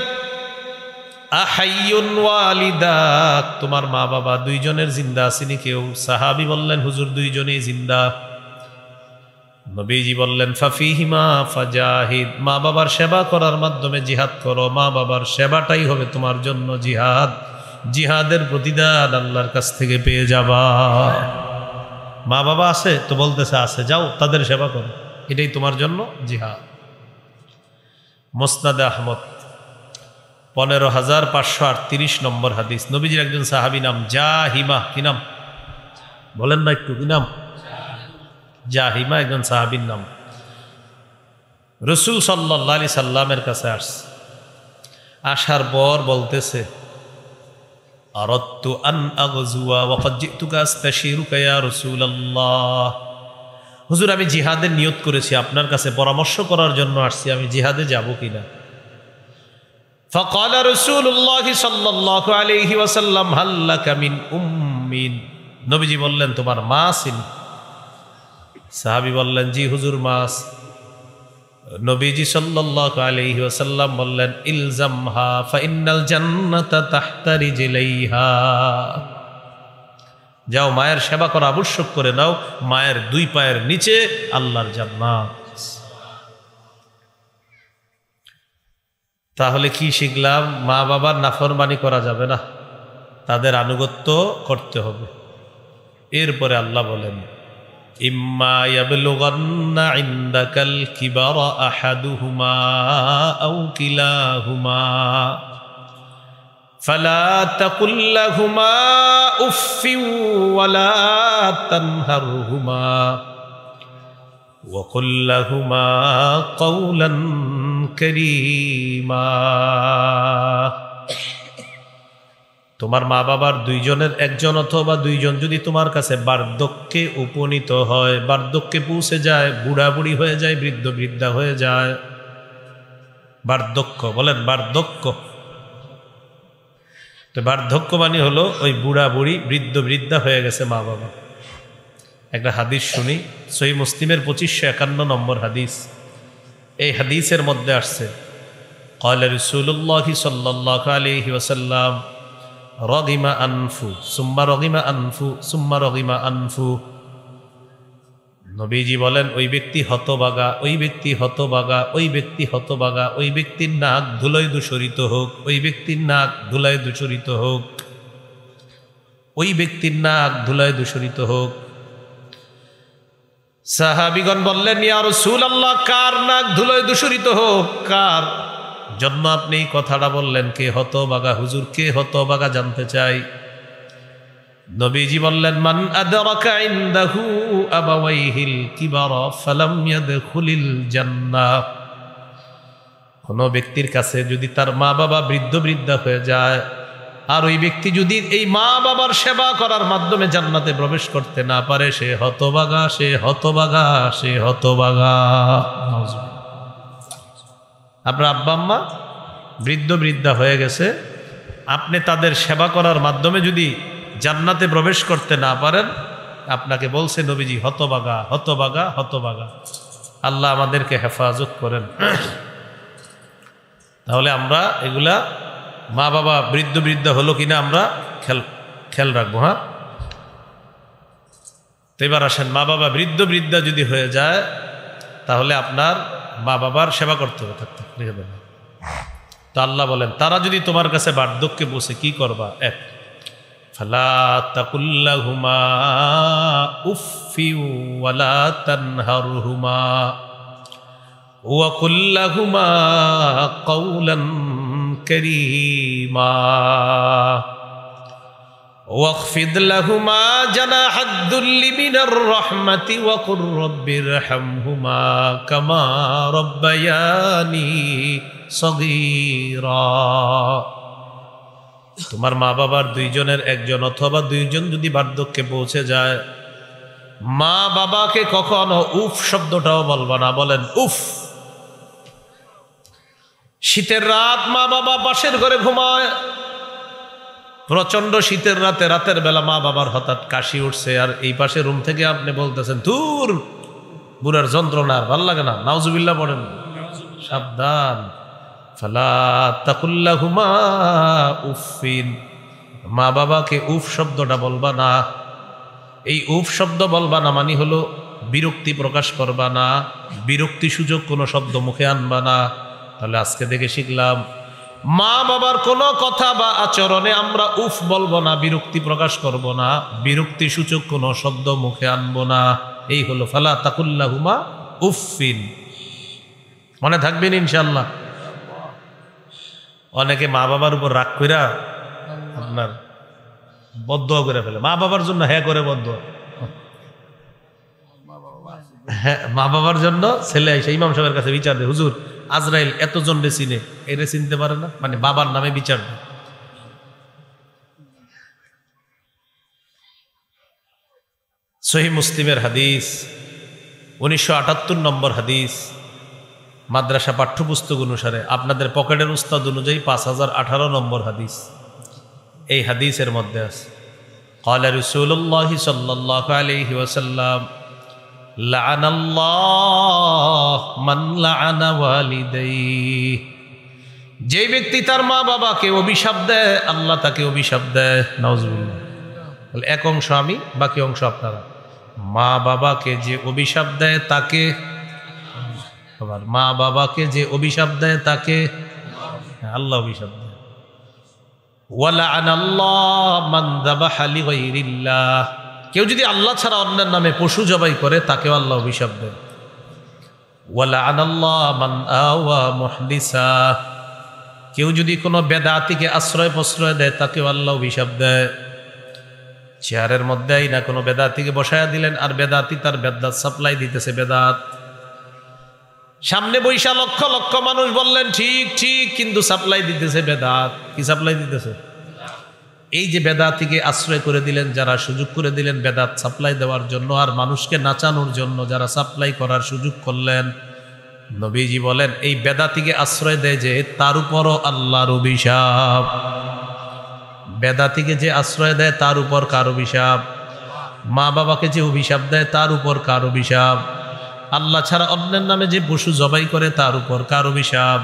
[SPEAKER 1] আহাইয়ুন ওয়ালিদাক, তোমার মা বাবা 2 জনের জিন্দা আসেনি কেউ? সাহাবী বললেন, হুজুর 2 জনই জিন্দা। নবীজি বললেন, ফাফিহিমা ফাজাহিদ, মা বাবার সেবা করার মাধ্যমে জিহাদ করো, মা বাবার সেবাটাই হবে তোমার জন্য জিহাদ। জিহাদের প্রতিদান আল্লাহর কাছ থেকে পেয়ে যাবা। মা বাবা আছে তো বলতেছে আছে, যাও তাদের সেবা করো, এটাই তোমার জন্য জিহাদ। মুসনাদে আহমদ 15,538 নম্বর হাদিস। নবীজির একজন সাহাবী নাম জাহিমা, কি নাম বলেন না একটু, কি নাম? জাহিমা একজন সাহাবীর নাম। রাসূল সাল্লাল্লাহু আলাইহি সাল্লামের কাছে আসছে, আসার পর বলতেছে আরাদতু আন আগজুয়া ওয়া ক্বাদ জিতুকা আস্তাশিরুকা ইয়া রাসূলুল্লাহ। হুজুর, আমি জিহাদের নিয়ত করেছি, আপনার কাছে পরামর্শ করার জন্য আসছি, আমি জিহাদে যাব কিনা। ফাকালা রাসূলুল্লাহ সাল্লাল্লাহু আলাইহি ওয়াসাল্লাম হাল লাকা মিন উম্মিন। নবীজি বললেন, তোমার মা আছেন? সাহাবী বললেন, জি হুজুর, মা আছে। নবীজি সাল্লাল্লাহু আলাইহি ওয়াসাল্লাম বললেন, ইলজামহা ফাইন্নাল জান্নাতা তাহতা রিজলাইহা। যাও, মায়ের সেবা করা আবশ্যক করে নাও, মায়ের দুই পায়ের নিচে আল্লাহর জান্নাত। তাহলে কি শিখলাম? মা বাবার নাফরমানি করা যাবে না, তাদের আনুগত্য করতে হবে। এরপরে আল্লাহ বলেন, ইম্মা ইয়াবলুগান্না ইনদাকাল কিবারা আহাদুহুমা আও কিলাহুমা ফালা তাকুল লাহুমা উফফিন ওয়ালা তানহারহুমা ওয়া কুল লাহুমা কাওলান কারীমা। তোমার মা বাবার দুইজনের একজন অথবা দুইজন যদি তোমার কাছে বার্ধক্যে উপনীত হয়, বার্ধক্যে পৌঁছে যায়, বুড়া বুড়ি হয়ে যায়, বৃদ্ধ বৃদ্ধা হয়ে যায়, বার্ধক্য বলেন, বার্ধক্য। তো বার্ধক্য মানে হলো ওই বুড়া বুড়ি বৃদ্ধ বৃদ্ধা হয়ে গেছে মা বাবা। একটা হাদিস শুনি, সহিহ মুসলিমের 2551 নম্বর হাদিস। এই হাদিসের মধ্যে আসছে, ক্বালা রাসূলুল্লাহ সাল্লাল্লাহু আলাইহি ওয়াসাল্লাম রগিমা আনফু সুম্মা রগিমা আনফু সুম্মা রগিমা আনফু। নবীজি বলেন, ওই ব্যক্তি হতবাগা, ওই ব্যক্তি হতবাগা, ওই ব্যক্তি হতবাগা, ওই ব্যক্তির নাক ধুলোয় দূষরিত হোক, ওই ব্যক্তির নাক ধুলায় দূষরিত হোক, ওই ব্যক্তির নাক ধুলায় দূষরিত হোক। সাহাবীগণ বললেন, ইয়া রাসূলুল্লাহ, কার নাক ধুলোয় দূষরিত হোক, কার জন্য আপনি এই কথাটা বললেন? কে হতবাগা হুজুর, কে হতবাগা জানতে চাই। নবীজি বললেন, মান আদরাকা ইনদাহু আবাওয়াইহিল কিবারা ফালাম ইয়াদখুলিল জান্নাহ। কোন ব্যক্তির কাছে যদি তার মা বাবা বৃদ্ধ বৃদ্ধা হয়ে যায়, আর ওই ব্যক্তি যদি এই মা বাবার সেবা করার মাধ্যমে জান্নাতে প্রবেশ করতে না পারে, সে হতবাগা, সে হতবাগা, সে হতবাগা। আপনার আব্বা আম্মা বৃদ্ধ বৃদ্ধা হয়ে গেছে, আপনি তাদের সেবা করার মাধ্যমে যদি জান্নাতে প্রবেশ করতে না পারেন, আপনাকে বলছে নবীজি হতবাগা, হতবাগা, হতবাগা। আল্লাহ আমাদেরকে হেফাজত করেন। তাহলে আমরা এগুলা মা বাবা বৃদ্ধ বৃদ্ধা হলো কিনা আমরা খেয়াল রাখবো। হ্যাঁ, তো এবার আসেন, মা বাবা বৃদ্ধ বৃদ্ধা যদি হয়ে যায়, তাহলে আপনার মা বাবার সেবা করতে হবে, থাকতে রেখে দেবে। তো আল্লাহ বলেন, তারা যদি তোমার কাছে বার্ধক্যে বসে কি করবা? এক, ফালা তাকুল্লাহুমা উফফি ওয়ালা তানহারহুমা ওয়া কুল্লাহুমা কাওলান কারীমা واخفض لهما جناح الذل من الرحمة وقل رب ارحمهما كما ربياني صغيرا। তোমার মা বাবার দুইজনের একজন অথবা দুইজন যদি বার্ধক্যে পৌঁছে যায়, মা বাবাকে কখনো উফ শব্দটাও বলবা না, বলেন উফ। শীতের রাত মা বাবা পাশের ঘরে ঘুমায়, প্রচন্ড শীতের রাতে, রাতের বেলা মা বাবার হঠাৎ কাশি উঠছে, আর এই পাশে রুম থেকে আপনি বলতেছেন, ধুর বুড়ার যন্ত্রণা, আর ভাল লাগে না, নাউজুবিল্লাহ পড়েন, সাবধান। ফালা তাকুল্লাহুমা উফিন, মা বাবাকে উফ শব্দটা বলবা না। এই উফ শব্দ বলবা না মানে হলো বিরক্তি প্রকাশ করবা না, বিরক্তি সূচক কোনো শব্দ মুখে আনবা না। তাহলে আজকে থেকে শিখলাম, মা বাবার কোনো কথা বা আচরণে আমরা উফ বলবো না, বিরক্তি প্রকাশ করব না, বিরক্তি সূচক কোনো শব্দ মুখে আনবো না। এই হলো ফালা তাকুল্লাহুমা উফফিন। মনে থাকবেন ইনশাআল্লাহ। অনেকে মা বাবার উপর রাগ কইরা আপনার বদদোয়া করে ফেলে, মা বাবার জন্য হ্যাঁ করে বদদোয়া। হ্যাঁ, মা বাবার জন্য ছেলে এসে ইমাম সাহেবের কাছে বিচার দেয়, হুজুর আজরাইল এতজন রে চিনে, এরে চিনতে পারে না, মানে বাবার নামে বিচার দেয়। সহিহ মুসলিমের হাদিস 1978 নম্বর হাদিস, মাদ্রাসা পাঠ্যপুস্তক অনুসারে, আপনাদের পকেটের উস্তাদ অনুযায়ী 5018 নম্বর হাদিস। এই হাদিসের মধ্যে আছে قال رسول الله صلى الله عليه وسلم لعن الله من لعن والديه। যে ব্যক্তি তার মা বাবাকে অভিশাপ দেয়, আল্লাহ তাকে অভিশাপ দেয়। নাউজুবিল্লাহ। এক অংশ আমি, বাকি অংশ আপনারা। মা বাবাকে যে অভিশাপ দেয় তাকে, আবার মা বাবাকে যে অভিশাপ দেয় তাকে আল্লাহ অভিশাপ দেয়। কেউ যদি আল্লাহ ছাড়া অন্যের নামে পশু জবাই করে তাকেও আল্লাহ অভিশাপ দেয়। কেউ যদি কোনো বেদাতিকে আশ্রয় প্রশ্রয় দেয় তাকেও আল্লাহ অভিশাপ দেয়। চেয়ারের মধ্যে না কোনো বেদাতিকে বসায়া দিলেন, আর বেদাতি তার বেদাত সাপ্লাই দিতেছে বেদাত। সামনে বৈশা লক্ষ লক্ষ মানুষ বললেন ঠিক ঠিক, কিন্তু সাপ্লাই দিতেছে বেদাত। কি সাপ্লাই দিতেছে? এই যে বেদাতিকে আশ্রয় করে দিলেন, যারা সুযোগ করে দিলেন বেদাত সাপ্লাই দেওয়ার জন্য আর মানুষকে নাচানোর জন্য যারা সাপ্লাই করার সুযোগ করলেন, নবীজি বলেন এই বেদাতিকে আশ্রয় দেয় যে তার উপরও আল্লাহর অভিশাপ। বেদাতিকে যে আশ্রয় দেয় তার উপর কার অভিশাপ? মা বাবাকে যে অভিশাপ দেয় তার উপর কার অভিশাপ? আল্লাহ ছাড়া অন্যের নামে যে পশু জবাই করে তার উপর কার অভিশাপ?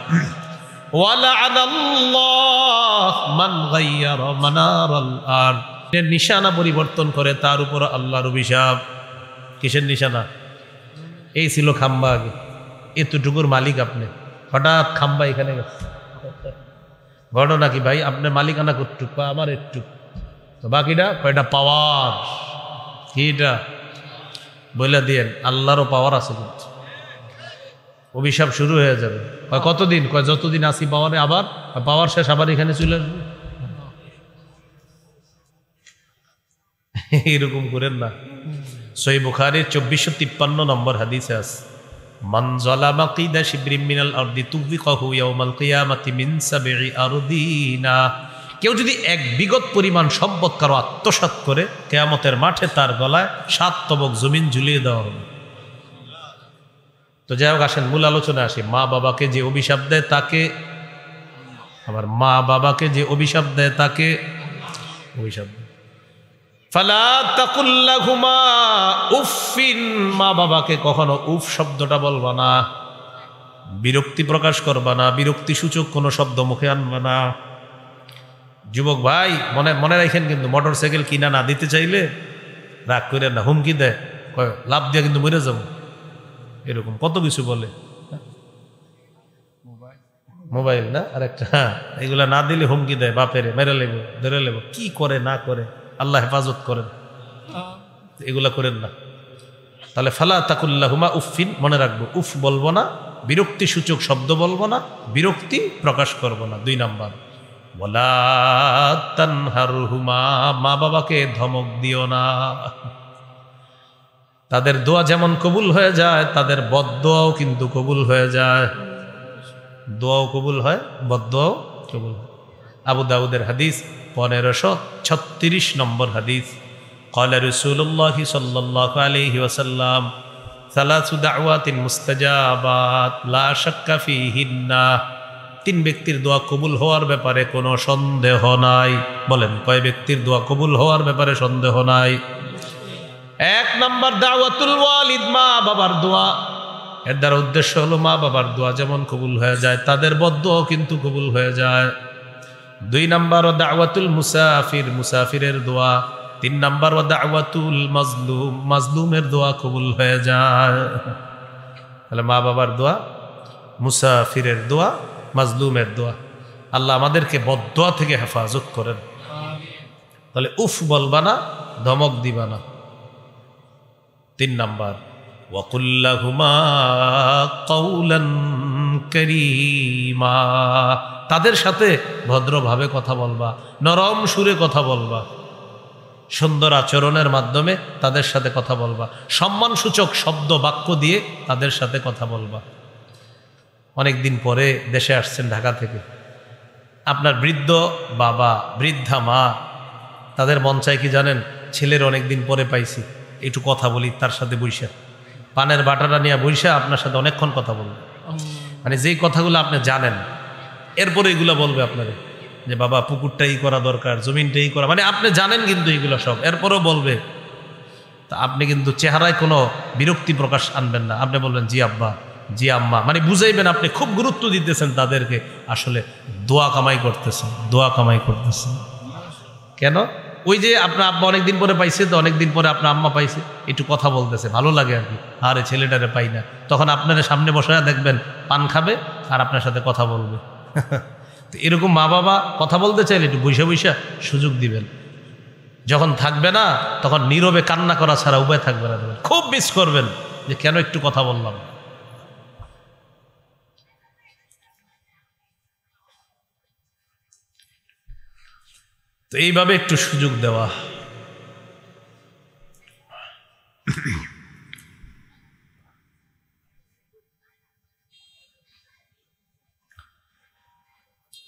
[SPEAKER 1] নিশানা পরিবর্তন করে তার উপর আল্লাহর অভিশাপ। কিসের নিশানা? এই ছিল খাম্বা, আগে এতটুকুর মালিক আপনি, হঠাৎ খাম্বা এখানে গেছে। ঘটনা কি ভাই? আপনার মালিকানা কতটুক? আমার একটু, তো বাকিটা কয়টা পাওয়ার। কি এটা বলে দিয়েন, আল্লাহরও পাওয়ার আছে, কিন্তু অভিশাপ শুরু হয়ে যাবে। কতদিন? কয় যতদিন আসি পাওয়ারে, আবার পাওয়ার শেষ, আবার এখানে চলে আসবে। এরকম করেন না। সহিহ বুখারীর 2453 নম্বর হাদিসে আছে, মান যালামা কিদা শিবরিম মিনাল আরদি তুবিকাহু ইয়াউমাল কিয়ামাতি মিন সাবঈ আরদিনা। কেউ যদি এক বিগত পরিমাণ সম্পদ কারো আত্মসাৎ করে, কিয়ামতের মাঠে তার গলায় 7 তবক জমিন ঝুলিয়ে দেওয়া হবে। তো যাই হোক, আসেন মূল আলোচনা আসি। মা বাবাকে যে অভিশাপ দেয় তাকে, আবার মা বাবাকে যে অভিশাপ দেয় তাকে অভিশাপ দেয়। ফালা তাকুল লাহুমা উফিন। মা বাবাকে কখনো উফ শব্দটা বলবা না, বিরক্তি প্রকাশ করবা না, বিরক্তি সূচক কোনো শব্দ মুখে আনবা না। যুবক ভাই মনে মনে রাখেন, কিন্তু মোটর সাইকেল কিনা না দিতে চাইলে রাগ করে না, হুমকি দেয়, লাভ দিয়ে কিন্তু মরে যাবো, এরকম কত কিছু বলে। মোবাইল না আরেকটা, এগুলা না দিলে হুমকি দেয়, বাপেরে মেরে লেবো, ধরে লেবো, কি করে না করে আল্লাহ হেফাজত করেন, এগুলা করেন না। তাহলে ফালা তাকুল্লাহুমা উফিন, মনে রাখবো, উফ বলবো না, বিরক্তি সূচক শব্দ বলবো না, বিরক্তি প্রকাশ করব না। 2 নাম্বার, ওয়ালা তানহারহুমা, মা বাবাকে ধমক দিও না। তাদের দোয়া যেমন কবুল হয়ে যায়, তাদের বদদোয়াও কিন্তু কবুল হয়ে যায়। দোয়াও কবুল হয়, বদদোয়াও কবুল হয়। আবু দাউদের হাদিস 1536 নম্বর হাদিস, قال رسول الله صلى الله عليه وسلم ثلاث دعوات مستجابات لا شك فيهن। 3 ব্যক্তির দোয়া কবুল হওয়ার ব্যাপারে কোনো সন্দেহ নাই। বলেন, কয় ব্যক্তির দোয়া কবুল হওয়ার ব্যাপারে সন্দেহ নাই? 1 নম্বর দাওয়াতুল ওয়ালিদ, মা বাবার দোয়া। এর দ্বারা উদ্দেশ্য হলো মা বাবার দোয়া যেমন কবুল হয়ে যায়, তাদের বদদোয়াও কিন্তু কবুল হয়ে যায়। 2 নম্বর দাওয়াতুল মুসাফির, মুসাফিরের দোয়া। 3 নম্বর দাওয়াতুল মাজলুম, মাজলুমের দোয়া কবুল হয়ে যায়। তাহলে মা বাবার দোয়া, মুসাফিরের দোয়া, মাজলুমের দোয়া। আল্লাহ আমাদেরকে বদদুয়া থেকে হেফাজত করেন। তাহলে উফ বলবা না, ধমক দিবা না। 3 নাম্বার, ওয়াকুল্লাহুমা কাউলান কারীমা, তাদের সাথে ভদ্রভাবে কথা বলবা, নরম সুরে কথা বলবা, সুন্দর আচরণের মাধ্যমে তাদের সাথে কথা বলবা, সম্মানসূচক শব্দ বাক্য দিয়ে তাদের সাথে কথা বলবা। অনেক দিন পরে দেশে আসছেন ঢাকা থেকে, আপনার বৃদ্ধ বাবা বৃদ্ধা মা, তাদের মন চায় কি জানেন? ছেলের অনেক দিন পরে পাইছি, একটু কথা বলি তার সাথে বইসা, পানের বাটাটা নিয়ে বইসা আপনার সাথে অনেকক্ষণ কথা বলবে, মানে যেই কথাগুলো আপনি জানেন, এরপরে এগুলো বলবে আপনাকে যে বাবা পুকুরটাই করা দরকার, জমিনটাই করা, মানে আপনি জানেন কিন্তু এগুলো সব, এরপরেও বলবে। তা আপনি কিন্তু চেহারায় কোনো বিরক্তি প্রকাশ আনবেন না, আপনি বলবেন জি আব্বা জি আম্মা, মানে বুঝাইবেন আপনি খুব গুরুত্ব দিতেছেন তাদেরকে, আসলে দোয়া কামাই করতেছেন, দোয়া কামাই করতেছেন। কেন? ওই যে আপনার আব্বা অনেকদিন পরে পাইছে, তো অনেকদিন পরে আপনার আম্মা পাইছে, একটু কথা বলতেছে, ভালো লাগে আর কি, আরে ছেলেটারে পাই না, তখন আপনার সামনে বসে দেখবেন পান খাবে আর আপনার সাথে কথা বলবে। তো এরকম মা বাবা কথা বলতে চাইলে একটু বৈশা বৈশা সুযোগ দিবেন। যখন থাকবে না তখন নীরবে কান্না করা ছাড়া উপায় থাকবে না, খুব মিস করবেন যে কেন একটু কথা বললাম। তো এইভাবে একটু সুযোগ দেওয়া।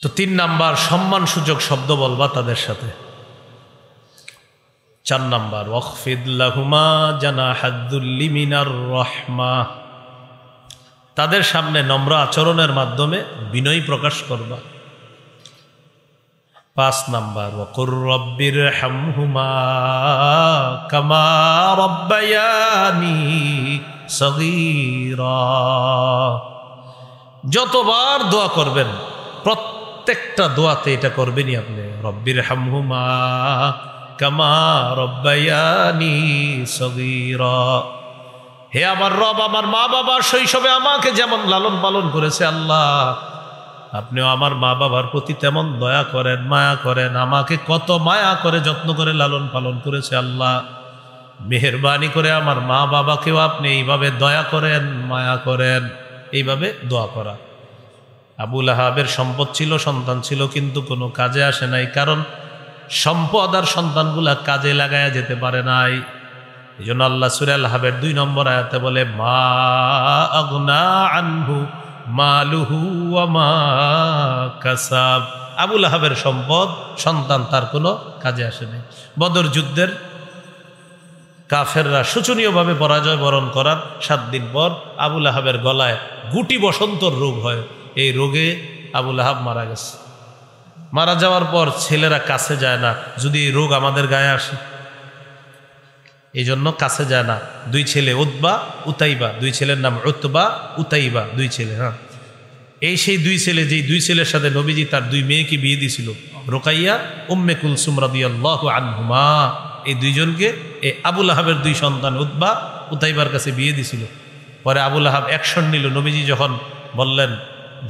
[SPEAKER 1] তো 3 নাম্বার, সম্মানসূচক শব্দ বলবা তাদের সাথে। 4 নাম্বার, ওয়াখফিদ লাহুমা জানাহাদ-দুল্লি মিনার রাহমা, তাদের সামনে নম্র আচরণের মাধ্যমে বিনয় প্রকাশ করবা। 5 নাম্বার, ওয়াকুর রব্বিরহামহুমা কামা রব্বায়ানি সগীরা, যতবার দোয়া করবেন প্রত্যেকটা দোয়াতে এটা করবেনই আপনি, রব্বিরহামহুমা কামা রব্বায়ানি সগীরা, হে আমার রব, আমার মা বাবা শৈশবে আমাকে যেমন লালন পালন করেছে আল্লাহ, আপনিও আমার মা বাবার প্রতি তেমন দয়া করেন, মায়া করেন, আমাকে কত মায়া করে যত্ন করে লালন পালন করেছে আল্লাহ, মেহেরবানি করে আমার মা বাবাকেও আপনি এইভাবে দয়া করেন, মায়া করেন। এইভাবে দোয়া করা। আবু লাহাবের সম্পদ ছিল, সন্তান ছিল, কিন্তু কোনো কাজে আসে নাই, কারণ সম্পদ আর সন্তানগুলা কাজে লাগায়া যেতে পারে নাই। এই জন্য আল্লাহ সূরা আল-হাবের 2 নম্বর আয়াতে বলে, মা আগনা আনহু মালুহু ওয়া মা কাসাব, আবু লাহাবের সম্পদ সন্তান তার কোনো কাজে আসে নাই। বদর যুদ্ধের কাফেররা শোচনীয়ভাবে পরাজয় বরণ করার 7 দিন পর আবু লাহাবের গলায় গুটি বসন্তর রোগ হয়। এই রোগে আবু লাহাব মারা গেছে। মারা যাওয়ার পর ছেলেরা কাছে যায় না, যদি এই রোগ আমাদের গায়ে আসে, এই জন্য কাছে যায় না। 2 ছেলে, উতবা উতাইবা, 2 ছেলের নাম উতবা উতাইবা, 2 ছেলে। হ্যাঁ, এই সেই 2 ছেলে, যেই 2 ছেলের সাথে নবীজি তার 2 মেয়েকে বিয়ে দিয়েছিল, রুকাইয়া উম্মে কুলসুম রাদিয়াল্লাহু আনহুমা, এই 2 জনকে এই আবু লাহাবের 2 সন্তান উতবা উতাইবার কাছে বিয়ে দিয়েছিল। পরে আবু লাহাব অ্যাকশন নিল। নবীজি যখন বললেন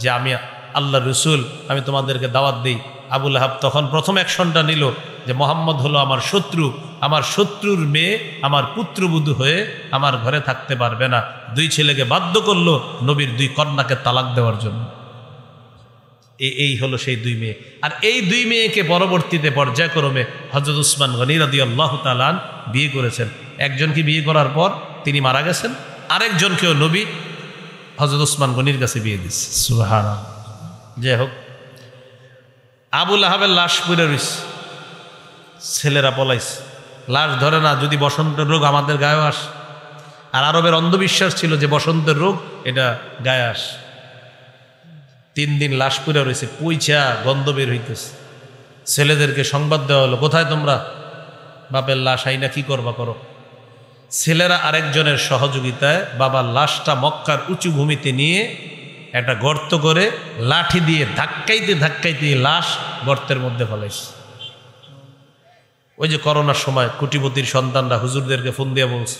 [SPEAKER 1] যে আমি আল্লাহ রসুল, আমি তোমাদেরকে দাওয়াত দিই, আবু লাহাব তখন প্রথম অ্যাকশনটা নিল যে মোহাম্মদ হলো আমার শত্রু, আমার শত্রুর মেয়ে আমার পুত্রবধূ হয়ে আমার ঘরে থাকতে পারবে না। 2 ছেলেকে বাধ্য করলো নবীর 2 কন্যাকে তালাক দেওয়ার জন্য। এই হলো সেই 2 মেয়ে। আর এই 2 মেয়েকে পরবর্তীতে পর্যায়ক্রমে হযরত উসমান গনি রাদিয়াল্লাহু তাআলা আনহু বিয়ে করেছেন। একজনকে বিয়ে করার পর তিনি মারা গেছেন, আরেকজনকেও নবী হযরত উসমান গনির কাছে বিয়ে দিচ্ছে। সুবহানাল্লাহ। যাই হোক, আবু লাহাবের লাশ পড়ে রইছে, ছেলেরা পলাইছে, লাশ ধরে না, যদি বসন্তের রোগ আমাদের গায়ে আস। আর আরবের অন্ধবিশ্বাস ছিল যে বসন্তের রোগ এটা গায়ে আস। 3 দিন লাশ পড়ে রয়েছে, পইচা গন্ধ বের হইতেছে। ছেলেদেরকে সংবাদ দেওয়া হলো, কোথায় তোমরা? বাপের লাশ আইনা কি করবা করো। ছেলেরা আরেকজনের সহযোগিতায় বাবার লাশটা মক্কার উঁচু ভূমিতে নিয়ে একটা গর্ত করে লাঠি দিয়ে ধাক্কাইতে ধাক্কাইতে লাশ গর্তের মধ্যে ফেলাইছে। ওই যে করোনার সময় কোটিপতির সন্তানরা হুজুরদেরকে ফোন দিয়ে বলছে,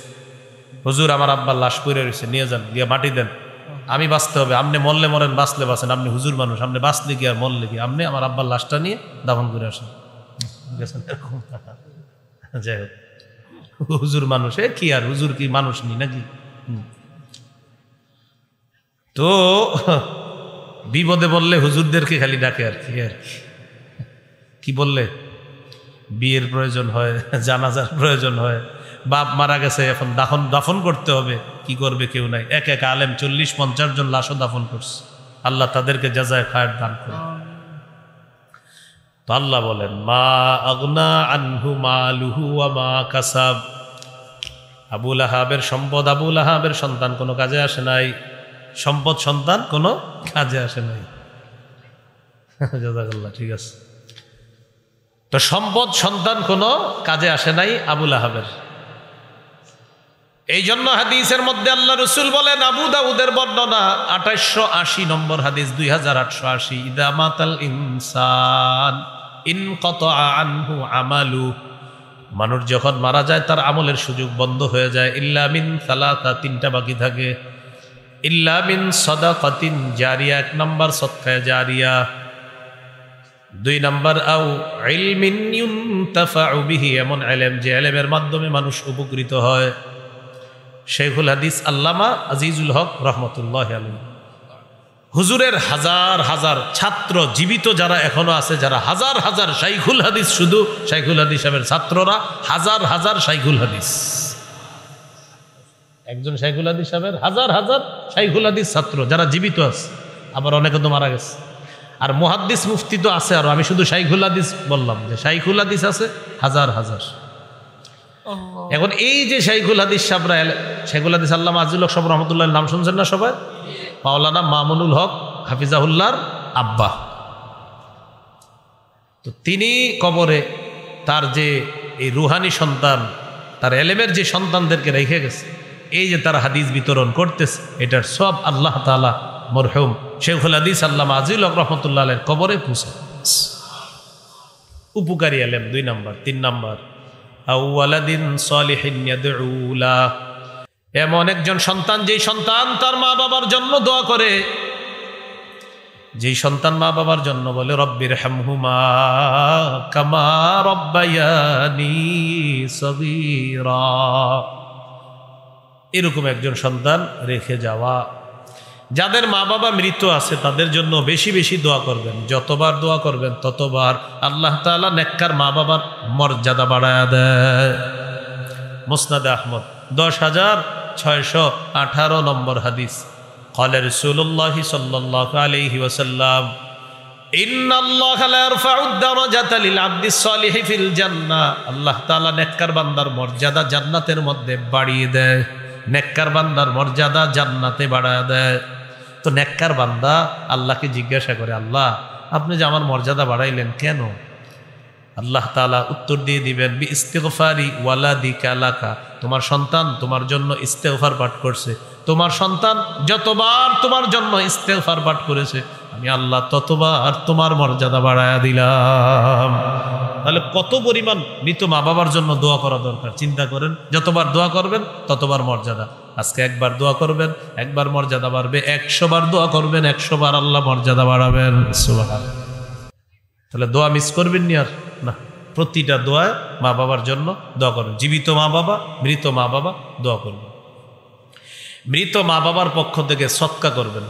[SPEAKER 1] হুজুর আমার আব্বার লাশ পড়ে রয়েছে, নিয়ে যান, গিয়ে মাটি দেন। আমি বাঁচতে হবে, আপনি মরলে মরেন, বাঁচলে বাঁচেন, আপনি হুজুর মানুষ, আপনি বাঁচলে কি আর মরলে কি, আপনি আমার আব্বার লাশটা নিয়ে দাফন করে আসেন। যাই হোক, হুজুর মানুষ, এ কি আর হুজুর কি মানুষ নি নাকি? তো বিপদে বললে হুজুরদেরকে খালি ডাকে আর কি। কি বললে বিয়ের প্রয়োজন হয়, জানাজার প্রয়োজন হয়, বাপ মারা গেছে, এখন দাফন করতে হবে, কি করবে কেউ নাই, এক এক আলেম 40-50 জন লাশও দাফন করছে। আল্লাহ তাদেরকে জাযায়ে খায়র দান করে। তো আল্লাহ বলেন, মা আগনা আনহু মালুহু ওয়া মা কাসাব। আবুল আহাবের সম্পদ, আবুল আহাবের সন্তান কোনো কাজে আসে নাই, সম্পদ সন্তান কোনো কাজে আসে নাই। জাযাকাল্লাহ, ঠিক আছে। তো সম্পদ সন্তান কোনো কাজে আসে নাই আবুল আহাবের। এই জন্য হাদিসের মধ্যে আল্লাহ রসুল বলেন, আবু দাউদের বর্ণনা 2880 নম্বর হাদিস, 2880, ইদা মাতাল ইনসান ইনকাতা আনহু আমালু। মানুষ যখন মারা যায় তার আমলের সুযোগ বন্ধ হয়ে যায়। ইল্লা মিন সালাসা, 3টা বাকি থাকে। ইল্লা মিন সাদাকাতিন জারিয়া, 1 নম্বর সদকায়ে জারিয়া, 2 নম্বর আও ইলমিন ইউনতাফাউ বিহি, এমন ইলম যে ইলমের মাধ্যমে মানুষ উপকৃত হয়। শেখুল হাদিস আল্লামা আজিজুল হক রহমতুল্লাহ আলাইহি, হুজুরের হাজার হাজার ছাত্র জীবিত যারা এখনো আছে, যারা হাজার হাজার শাইখুল হাদিস, শুধু শাইখুল হাদিস সাহেবের ছাত্ররা হাজার হাজার শাইখুল হাদিস। একজন শাইখুল হাদিস সাহেবের হাজার হাজার শাইখুল হাদিস ছাত্র যারা জীবিত আছে, আবার অনেকে তো মারা গেছে। আর মুহাদ্দিস মুফতি তো আছে আরো, আমি শুধু শাইখুল হাদিস বললাম, যে শাইখুল হাদিস আছে হাজার হাজার। এখন এই যে শাইখুল হাদিস সাহেবরা, শাইখুল হাদিস আল্লামা আজিজুল হক সাহেব রহমতুল্লাহ নাম শুনছেন না সবাই? মাওলানা মামুনুল হক হাফিজাহুল্লাহর আব্বা। তো তিনি কবরে তার যে এই রুহানি সন্তান, তার এলেমের যে সন্তানদেরকে রেখে গেছে, এই যে তারা হাদিস বিতরণ করতেছে, এটার সব আল্লাহ তাআলা মরহুম শাইখুল হাদিস আল্লামা আজিজুল হক রহমতুল্লাহ আলাইহির কবরে পৌঁছে। উপকারী এলেম 2 নম্বর। 3 নম্বর আওয়ালাদিন সালিহিন ইয়াদউ লা, এমন একজন সন্তান, যেই সন্তান তার মা বাবার জন্য দোয়া করে, যেই সন্তান মা বাবার জন্য বলে রব্বির হামহুমা কামা রব্বায়ানি সগীরা, এরকম একজন সন্তান রেখে যাওয়া। যাদের মা বাবা মৃত আছে তাদের জন্য বেশি বেশি দোয়া করবেন, যতবার দোয়া করবেন ততবার আল্লাহ তাআলা নেককার মা বাবার মর্যাদা বাড়ায়া দেয়। মুসনাদে আহমদ 10618 নম্বর হাদিস, ক্বালা রাসূলুল্লাহি সাল্লাল্লাহু আলাইহি ওয়াসাল্লাম, ইন্নাল্লাহা লা ইয়ারফাউদ দারাজাতা লিল আবদিস সালিহি ফিল জান্নাহ। আল্লাহ তাআলা নেককার বান্দার মর্যাদা জান্নাতের মধ্যে বাড়িয়ে দেয়, নেককার বান্দার মর্যাদা জান্নাতে বাড়ায় দেয়। তো নেককার বান্দা আল্লাহকে জিজ্ঞাসা করে, আল্লাহ আপনি যে আমার মর্যাদা বাড়াইলেন কেন? আল্লাহ তাআলা উত্তর দিয়ে দিবেন, বি ইস্তিগফারি ওয়ালাদিকা লাকা, তোমার সন্তান তোমার জন্য ইস্তেগফার পাঠ করছে, তোমার সন্তান যতবার তোমার জন্য ইস্তেগফার পাঠ করেছে আমি আল্লাহ ততবার তোমার মর্যাদা বাড়ায়া দিলাম। তাহলে কত পরিমাণ মৃত মা বাবার জন্য দোয়া করা দরকার, চিন্তা করেন। যতবার দোয়া করবেন ততবার মর্যাদা। আজকে একবার দোয়া করবেন, একবার মর্যাদা বাড়বে, 100 বার দোয়া করবেন, 100 বার আল্লাহ মর্যাদা বাড়াবেন। সুবহানাল্লাহ। তাহলে দোয়া মিস করবেন নি আর না, প্রতিটা দোয়ায় মা বাবার জন্য দোয়া করবেন। জীবিত মা বাবা, মৃত মা বাবা, দোয়া করবেন। মৃত মা বাবার পক্ষ থেকে সদকা করবেন।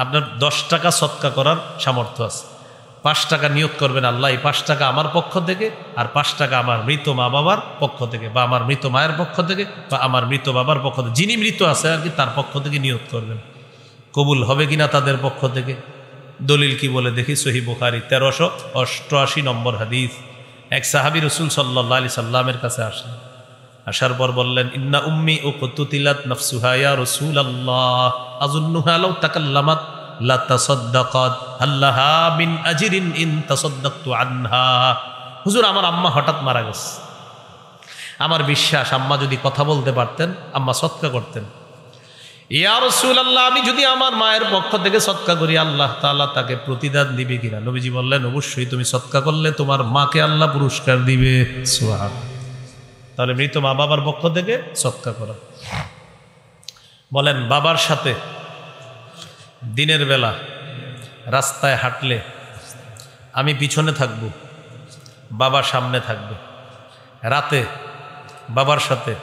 [SPEAKER 1] আপনার 10 টাকা সদকা করার সামর্থ্য আছে, 5 টাকা নিয়ত করবেন, আল্লাহ এই 5 টাকা আমার পক্ষ থেকে, আর 5 টাকা আমার মৃত মা বাবার পক্ষ থেকে, বা আমার মৃত মায়ের পক্ষ থেকে, বা আমার মৃত বাবার পক্ষ থেকে, যিনি মৃত আছে আর কি, তার পক্ষ থেকে নিয়ত করবেন। কবুল হবে কিনা তাদের পক্ষ থেকে? দলিল কি বলে দেখি, সহিহ বুখারী 1388 নম্বর হাদিস। এক সাহাবী রাসূল সাল্লাল্লাহু আলাইহি সাল্লামের কাছে আসলেন, আসার পর বললেন, ইন্না উম্মি উকতুতিলাত নাফসুহা ইয়া রাসূলুল্লাহ আযুন্নুহা লাউ তাকাল্লামাত লা তাসাদ্দাকাত আল্লাহা মিন আজরিন ইন তাসাদ্দাকতু আনহা। হুজুর, আমার আম্মা হঠাৎ মারা গেছে, আমার বিশ্বাস আম্মা যদি কথা বলতে পারতেন আম্মা সদকা করতেন। ইয়া রাসূলুল্লাহ, আমি যদি আমার মায়ের পক্ষ থেকে সদকা করি আল্লাহ তাআলা তাকে প্রতিদান দিবে কিনা? নবীজি বললেন, অবশ্যই, তুমি সদকা করলে তোমার মাকে আল্লাহ পুরস্কার দিবে। সুবহানাল্লাহ। তাহলে মৃত মা বাবার পক্ষ থেকে সদকা করা। বলেন, বাবার সাথে দিনের বেলা রাস্তায় হাঁটলে আমি পিছনে থাকব, বাবা সামনে থাকবে। রাতে বাবার সাথে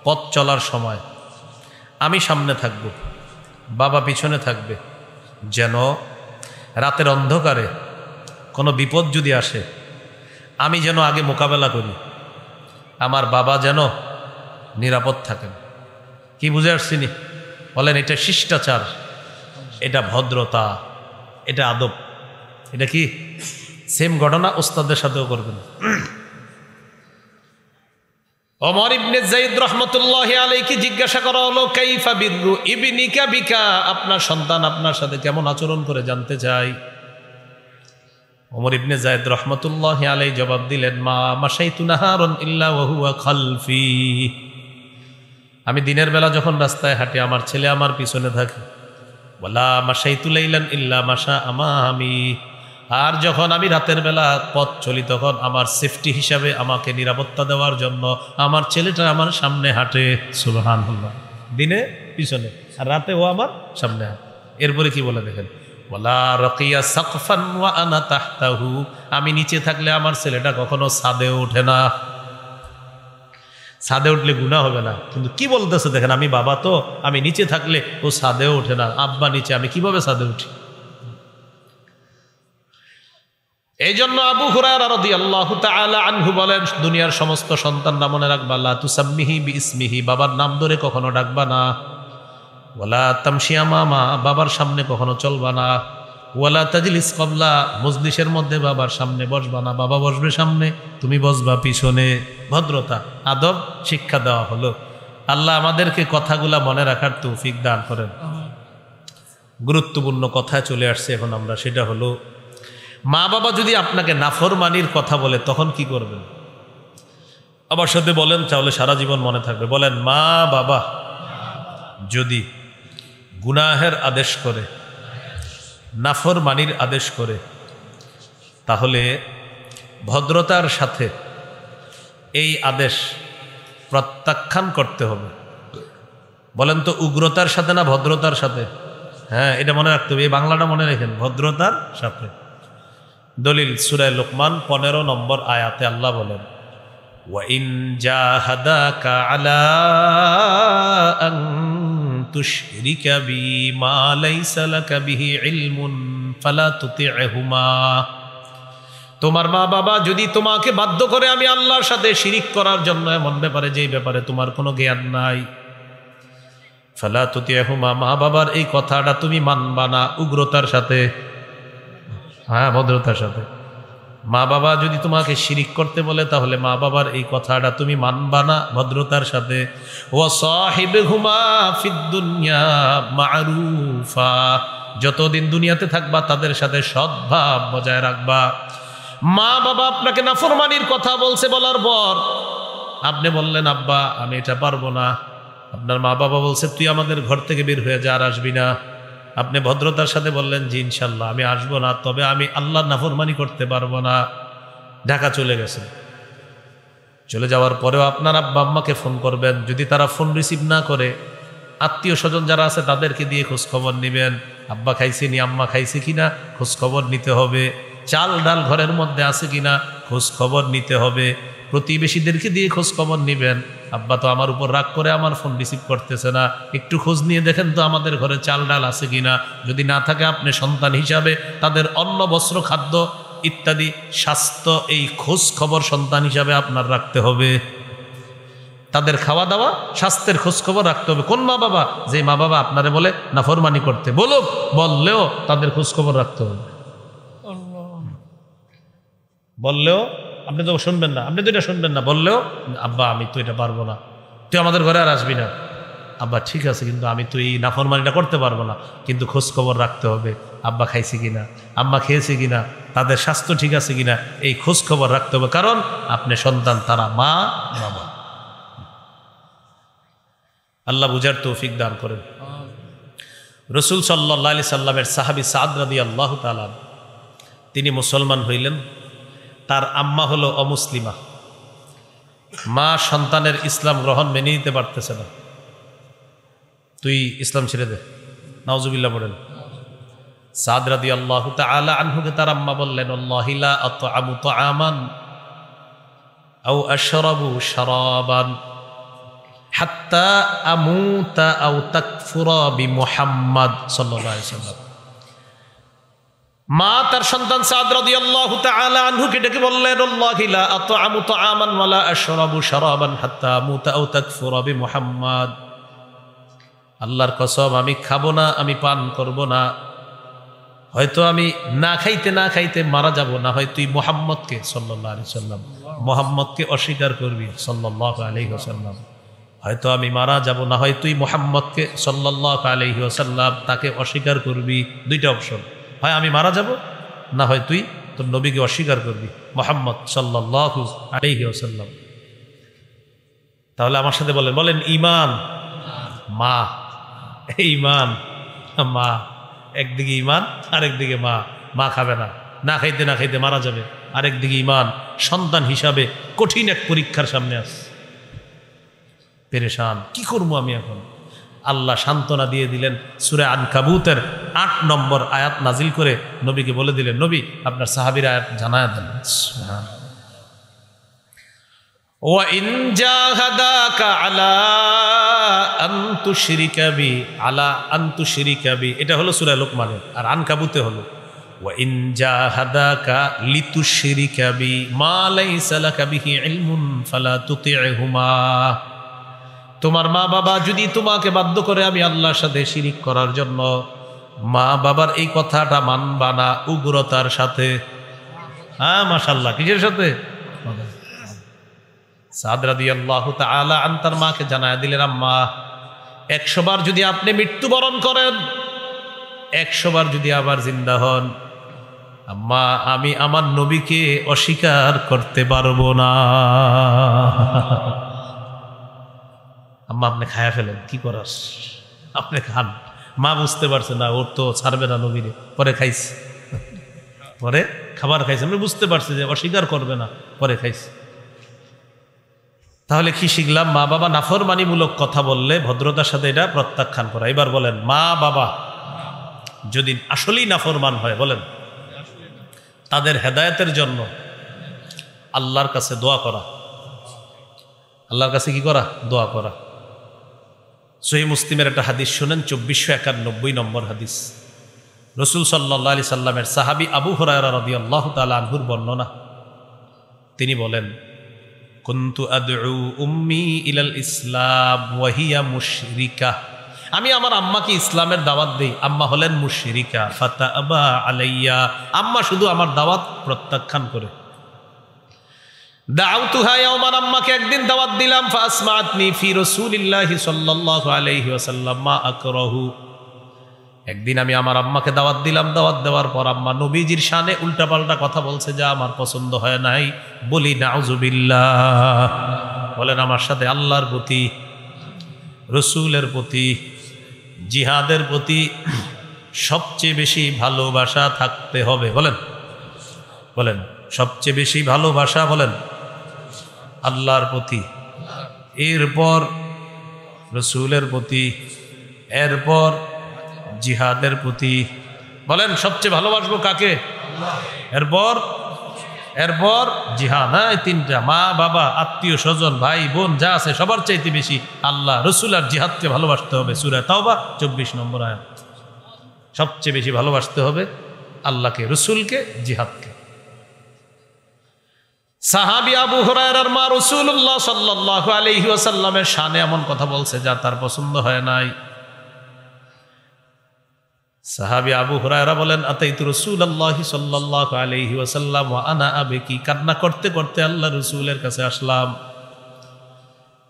[SPEAKER 1] পথ চলার সময় আমি সামনে থাকব, বাবা পিছনে থাকবে, যেন রাতের অন্ধকারে কোনো বিপদ যদি আসে আমি যেন আগে মোকাবেলা করি, আমার বাবা যেন নিরাপদ থাকেন। কি বুঝে আসছিনি? বলেন, এটা শিষ্টাচার, এটা ভদ্রতা, এটা আদব। এটা কি সেম ঘটনা ওস্তাদের সাথেও করবেন। ওমর ইবনে যায়েদ রাহমাতুল্লাহি আলাইহি জিজ্ঞাসা করা হলো, কাইফা বিররু ইবনিকা বিকা, আপনার সন্তান আপনার সাথে কেমন আচরণ করে জানতে চাই। ওমর ইবনে যায়েদ রাহমাতুল্লাহি আলাইহি জবাব দিলেন, মা মাশাইতু নাহারান ইল্লা ওয়া হুয়া খালফি, আমি দিনের বেলা যখন রাস্তায় হাঁটি আমার ছেলে আমার পিছনে থাকে। ওয়ালা মাশাইতু লাইলান ইল্লা মাশা আমামি, আর যখন আমি রাতের বেলা পথ চলি তখন আমার সেফটি হিসাবে আমাকে নিরাপত্তা দেওয়ার জন্য আমার ছেলেটা আমার সামনে হাঁটে। সুবহানাল্লাহ, দিনে পিছনে আর রাতে ও আমার সামনে হাঁটে। এরপরে কি বলে দেখেন, ওয়ালা রাকিয়া সাকফান ওয়া আনা তাহতাহু, আমি নিচে থাকলে আমার ছেলেটা কখনো ছাদে ওঠে না। ছাদে উঠলে গুনাহ হবে না, কিন্তু কি বলতেছে দেখেন, আমি বাবা তো, আমি নিচে থাকলে ও ছাদেও ওঠে না। আব্বা নিচে, আমি কিভাবে ছাদে উঠি? এই জন্য আবু হুরায়রা রাদিয়াল্লাহু তাআলা আনহু বলেন, দুনিয়ার সমস্ত সন্তানরা মনে রাখবা, লা তুসাম্মিহি বিইসমিহি, বাবার নাম ধরে কখনো ডাকবা না। ওয়ালা তামশি আমামা, বাবার সামনে কখনো চলবা না। ওয়ালা তাজলিস ক্বাবলা, মজলিসের মধ্যে বাবার সামনে বসবা না, বাবা বসবে সামনে, তুমি বসবা পিছনে। ভদ্রতা, আদব শিক্ষা দেওয়া হলো। আল্লাহ আমাদেরকে কথাগুলা মনে রাখার তৌফিক দান করেন। গুরুত্বপূর্ণ কথায় চলে আসছে এখন আমরা, সেটা হলো মা বাবা যদি আপনাকে নাফরমানির কথা বলে তখন কি করবেন? আমার সাথে বলেন, তাহলে সারা জীবন মনে থাকবে। বলেন, মা বাবা যদি গুনাহের আদেশ করে, নাফরমানির আদেশ করে, তাহলে ভদ্রতার সাথে এই আদেশ প্রত্যাখ্যান করতে হবে। বলেন তো, উগ্রতার সাথে না ভদ্রতার সাথে? হ্যাঁ, এটা মনে রাখতে হবে, এই বাংলাটা মনে রাখেন, ভদ্রতার সাথে। দলিল সূরা লুকমান 15 নম্বর আয়াতে আল্লাহ বলেন, ওয়া ইন জাহাদাকা আলা আন তুশরিকা বি মা লাইসা লাকা বিহি ইলমুন ফালা তুতি'হুমা, তোমার মা বাবা যদি তোমাকে বাধ্য করে আমি আল্লাহর সাথে শিরিক করার জন্য, এমন ব্যাপারে যেই ব্যাপারে তোমার কোনো জ্ঞান নাই, ফালা তুতি'হুমা, মা বাবার এই কথাটা তুমি মানবা না। উগ্রতার সাথে, হ্যাঁ ভদ্রতার সাথে। মা বাবা যদি তোমাকে শিরিক করতে বলে তাহলে মা বাবার এই কথাটা তুমি মানবা না, ভদ্রতার সাথে। ওয়া সাহিবহুমা ফিদ দুনিয়া মা'রুফা, যতদিন দুনিয়াতে থাকবা তাদের সাথে সদ্ভাব বজায় রাখবা। মা বাবা আপনাকে নাফরমানির কথা বলছে, বলার পর আপনি বললেন, আব্বা আমি এটা পারবো না। আপনার মা বাবা বলছে, তুই আমাদের ঘর থেকে বের হয়ে যা, আর আসবি না। আপনি ভদ্রতার সাথে বললেন, জি ইনশাল্লাহ আমি আসবো না, তবে আমি আল্লাহর নাফরমানি করতে পারবো না। ঢাকা চলে গেছেন। চলে যাওয়ার পরেও আপনার আব্বা আম্মাকে ফোন করবেন। যদি তারা ফোন রিসিভ না করে, আত্মীয় স্বজন যারা আছে তাদেরকে দিয়ে খোঁজ খবর নেবেন। আব্বা খাইছে নি, আম্মা খাইছে কিনা খোঁজ খবর নিতে হবে। চাল ডাল ঘরের মধ্যে আছে কিনা খোঁজ খবর নিতে হবে। প্রতিবেশীদেরকে দিয়ে খোঁজ খবর নেবেন। আব্বা তো আমার উপর রাগ করে আমার ফোন রিসিভ করতেছে না, একটু খোঁজ নিয়ে দেখেন তো আমাদের ঘরে চাল ডাল আছে কিনা। যদি না থাকে, আপনি সন্তান হিসাবে তাদের অন্ন বস্ত্র খাদ্য ইত্যাদি স্বাস্থ্য এই খোঁজ খবর সন্তান হিসাবে আপনার রাখতে হবে। তাদের খাওয়া দাওয়া স্বাস্থ্যের খোঁজ খবর রাখতে হবে। কোন মা বাবা? যে মা বাবা আপনারে বলে নাফরমানি করতে, বললেও তাদের খোঁজ খবর রাখতে হবে। বললেও আপনি তো শুনবেন না, আপনি তো এটা শুনবেন না। বললেও, আব্বা আমি তো এটা পারবো না, তুই আমাদের ঘরে আর আসবি না। আব্বা ঠিক আছে, কিন্তু আমি তো এই নাফরমানিটা করতে পারবো না, কিন্তু খোঁজ খবর রাখতে হবে। আব্বা খাইছে কিনা, আম্মা খেয়েছে কিনা, তাদের স্বাস্থ্য ঠিক আছে কিনা, এই খোঁজ খবর রাখতে হবে। কারণ আপনি সন্তান, তারা মা বাবা। আল্লাহ বুঝার তৌফিক দান করেন। রসুল সাল্লাল্লাহু আলাইহি সাল্লামের সাহাবী সাদ রাদিয়াল্লাহু তাআলা, তিনি মুসলমান হইলেন। তার আম্মা হলো অমুসলিমা। মা সন্তানের ইসলাম গ্রহণ মেনে নিতে পারতেছে না। তুই ইসলাম ছেড়ে দে, নাউজুবিল্লাহ পড়েন। সাদ রাদিয়াল্লাহু তাআলা আনহুকে তার আম্মা বললেন, আল্লাহি লা আতআমু তাআমান আও আশরাবু শারাবান হাত্তা আমুতা আও তাকফুরা বিমুহাম্মাদ সাল্লাল্লাহু আলাইহি ওয়াসাল্লাম। মা তার সন্তান সাদ রাদিয়াল্লাহু তাআলা আনহুকে ডেকে বললেন, আল্লাহি লা আতআমু তাআমান ওয়া লা আশরাবু শারাবান হাত্তা আমুতা আও তাকফুরা বিমুহাম্মাদ। আল্লাহর কসম, আমি খাবো না, আমি পান করব না, হয়তো আমি না খাইতে মারা যাব, না হয় তুই মুহাম্মদকে সাল্লাল্লাহু আলাইহি ওয়াসাল্লাম মুহাম্মদকে অস্বীকার করবি সাল্লাল্লাহু আলাইহি ওয়াসাল্লাম, হয়তো আমি মারা যাব, না হয় তুই মুহাম্মদকে সাল্লাল্লাহু আলাইহি ওয়াসাল্লাম তাকে অস্বীকার করবি। দুইটা অপশন, হয় আমি মারা যাব, না হয় তুই তোর নবীকে অস্বীকার করবি মুহাম্মদ সাল্লাল্লাহু আলাইহি ওয়াসাল্লাম। তাহলে আমার সাথে বলেন ঈমান। মা, ঈমান, মা, একদিকে ঈমান আরেকদিকে মা। মা খাবে না, না খাইতে মারা যাবে, আরেকদিকে ঈমান। সন্তান হিসাবে কঠিন এক পরীক্ষার সামনে আছে, পেরেশান, কি করবো আমি এখন? আল্লাহ সান্ত্বনা দিয়ে দিলেন, সূরা আনকাবুতের ৮ নম্বর আয়াত নাজিল করে নবীকে বলে দিলেন, নবী আপনার সাহাবীর আয়াত জানায়া দেন। وَإِنْ جَاهَدَاكَ عَلَىٰ أَن تُشْرِكَ بِي এটা হলো সূরা লোকমানের, আর আনকাবুতে হলো وَإِنْ جَاهَدَاكَ لِتُشْرِكَ بِي مَا لَيْسَ لَكَ بِهِ عِلْمٌ فَلَا تُطِعْهُمَا। তোমার মা বাবা যদি তোমাকে বাধ্য করে আমি আল্লাহর সাথে শিরিক করার জন্য, মা বাবার এই কথাটা মানবা না উগ্রতার সাথে। হ্যাঁ, মাশাআল্লাহ, কিসের সাথে? সাদ রাদিয়াল্লাহু তাআলা আন তার মাকে জানায় দিলেন, আম্মা 100 বার যদি আপনি মৃত্যুবরণ করেন, 100 বার যদি আবার জিন্দা হন, আম্মা আমি আমার নবীকে অস্বীকার করতে পারবো না। আম্মা আপনি খায়া ফেলেন, কি করাস, আপনি খান। মা বুঝতে পারছে না, ওর তো ছাড়বে না নবীরে, পরে খাইছে, পরে খাবার খাইছে, আমি বুঝতে পারছি যে অস্বীকার করবে না, পরে খাইছে। তাহলে কি শিখলাম? মা বাবা নাফরমানিমূলক কথা বললে ভদ্রতার সাথে এটা প্রত্যাখ্যান করা। এবার বলেন, মা বাবা যদি আসলেই নাফরমান হয়, বলেন তাদের হেদায়েতের জন্য আল্লাহর কাছে দোয়া করা। আল্লাহর কাছে কি করা? দোয়া করা। সহিহ মুসলিমের একটা হাদিস শুনেন, 2491 নম্বর হাদিস। রাসূল সাল্লাল্লাহু আলাইহি সাল্লামের সাহাবী আবু হুরায়রা রাদিয়াল্লাহু তাআলা আনহুর বর্ণনা, তিনি বলেন, কুনতু আদউ উম্মি ইলাল ইসলাম ওয়া হিয়া মুশরিকা। আমি আমার আম্মাকে ইসলামের দাওয়াত দেই, আম্মা হলেন মুশরিকা। ফাতাবা আলাইয়া, আম্মা শুধু আমার দাওয়াত প্রত্যাখ্যান করে। দাউতুহা ইয়াওমান, আম্মাকে একদিন দাওয়াত দিলাম, ফাসমাআতনি ফি রাসূলিল্লাহি সাল্লাল্লাহু আলাইহি ওয়াসাল্লাম মা আকরাহু। একদিন আমি আমার আম্মাকে দাওয়াত দিলাম, দাওয়াত দেওয়ার পর আম্মা নবীজির শানে উল্টাপাল্টা কথা বলছে যা আমার পছন্দ হয় নাই। বলি নাউজুবিল্লাহ। বলেন আমার সাথে আল্লাহর প্রতি, রসুলের প্রতি, জিহাদের প্রতি সবচেয়ে বেশি ভালোবাসা থাকতে হবে। বলেন বলেন সবচেয়ে বেশি ভালোবাসা বলেন আল্লাহর প্রতি, এরপর রসুলের প্রতি, এরপর জিহাদের প্রতি। বলেন সবচেয়ে ভালোবাসবো কাকে? এরপর জিহাদ। হ্যাঁ, এই তিনটা, মা বাবা, আত্মীয় স্বজন, ভাই বোন যা আছে সবার চাইতে বেশি আল্লাহ, রসুল আর জিহাদকে ভালোবাসতে হবে। সূরা তাওবা 24 নম্বর আয়াত। সবচেয়ে বেশি ভালোবাসতে হবে আল্লাহকে, রসুলকে, জিহাদকে। সাহাবী আবু হুরায়রার মা রাসূলুল্লাহ সাল্লাল্লাহু আলাইহি ওয়াসাল্লামের শানে এমন কথা বলছে যা তার পছন্দ হয় নাই। সাহাবী আবু হুরায়রা বলেন, আতাইতু রাসূলুল্লাহি সাল্লাল্লাহু আলাইহি ওয়াসাল্লাম ওয়া আনা আবকি। কান্না করতে করতে আল্লাহ রাসূলের কাছে আসলাম।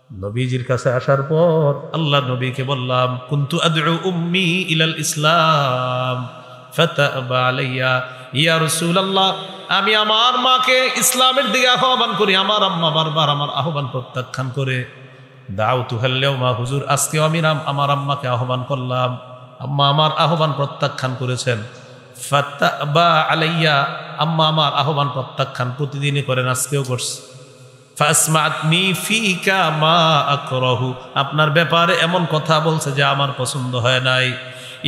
[SPEAKER 1] নবীজির কাছে আসার পর আল্লাহ নবীকে বললাম, কুনতু আদউ উম্মি ইলাল ইসলাম ফাতাবা আলাইয়া। ইয়া রাসূলুল্লাহ, আমি আমার মাকে ইসলামের দিকে আহ্বান করি, আমার আম্মা বারবার আমার আহ্বান প্রত্যাখ্যান করে। দাউতুহাল ইয়াওমা, হুজুর আজকেও আমি আমার আম্মাকে আহ্বান করলাম, আম্মা আমার আহ্বান প্রত্যাখ্যান করেছেন। ফাতাবা আলাইয়া, আম্মা আমার আহ্বান প্রত্যাখ্যান প্রতিদিনই করেন, আজকেও করছে। ফাসমাআতনি ফিকা মা আকরাহু, আপনার ব্যাপারে এমন কথা বলছে যে আমার পছন্দ হয় নাই।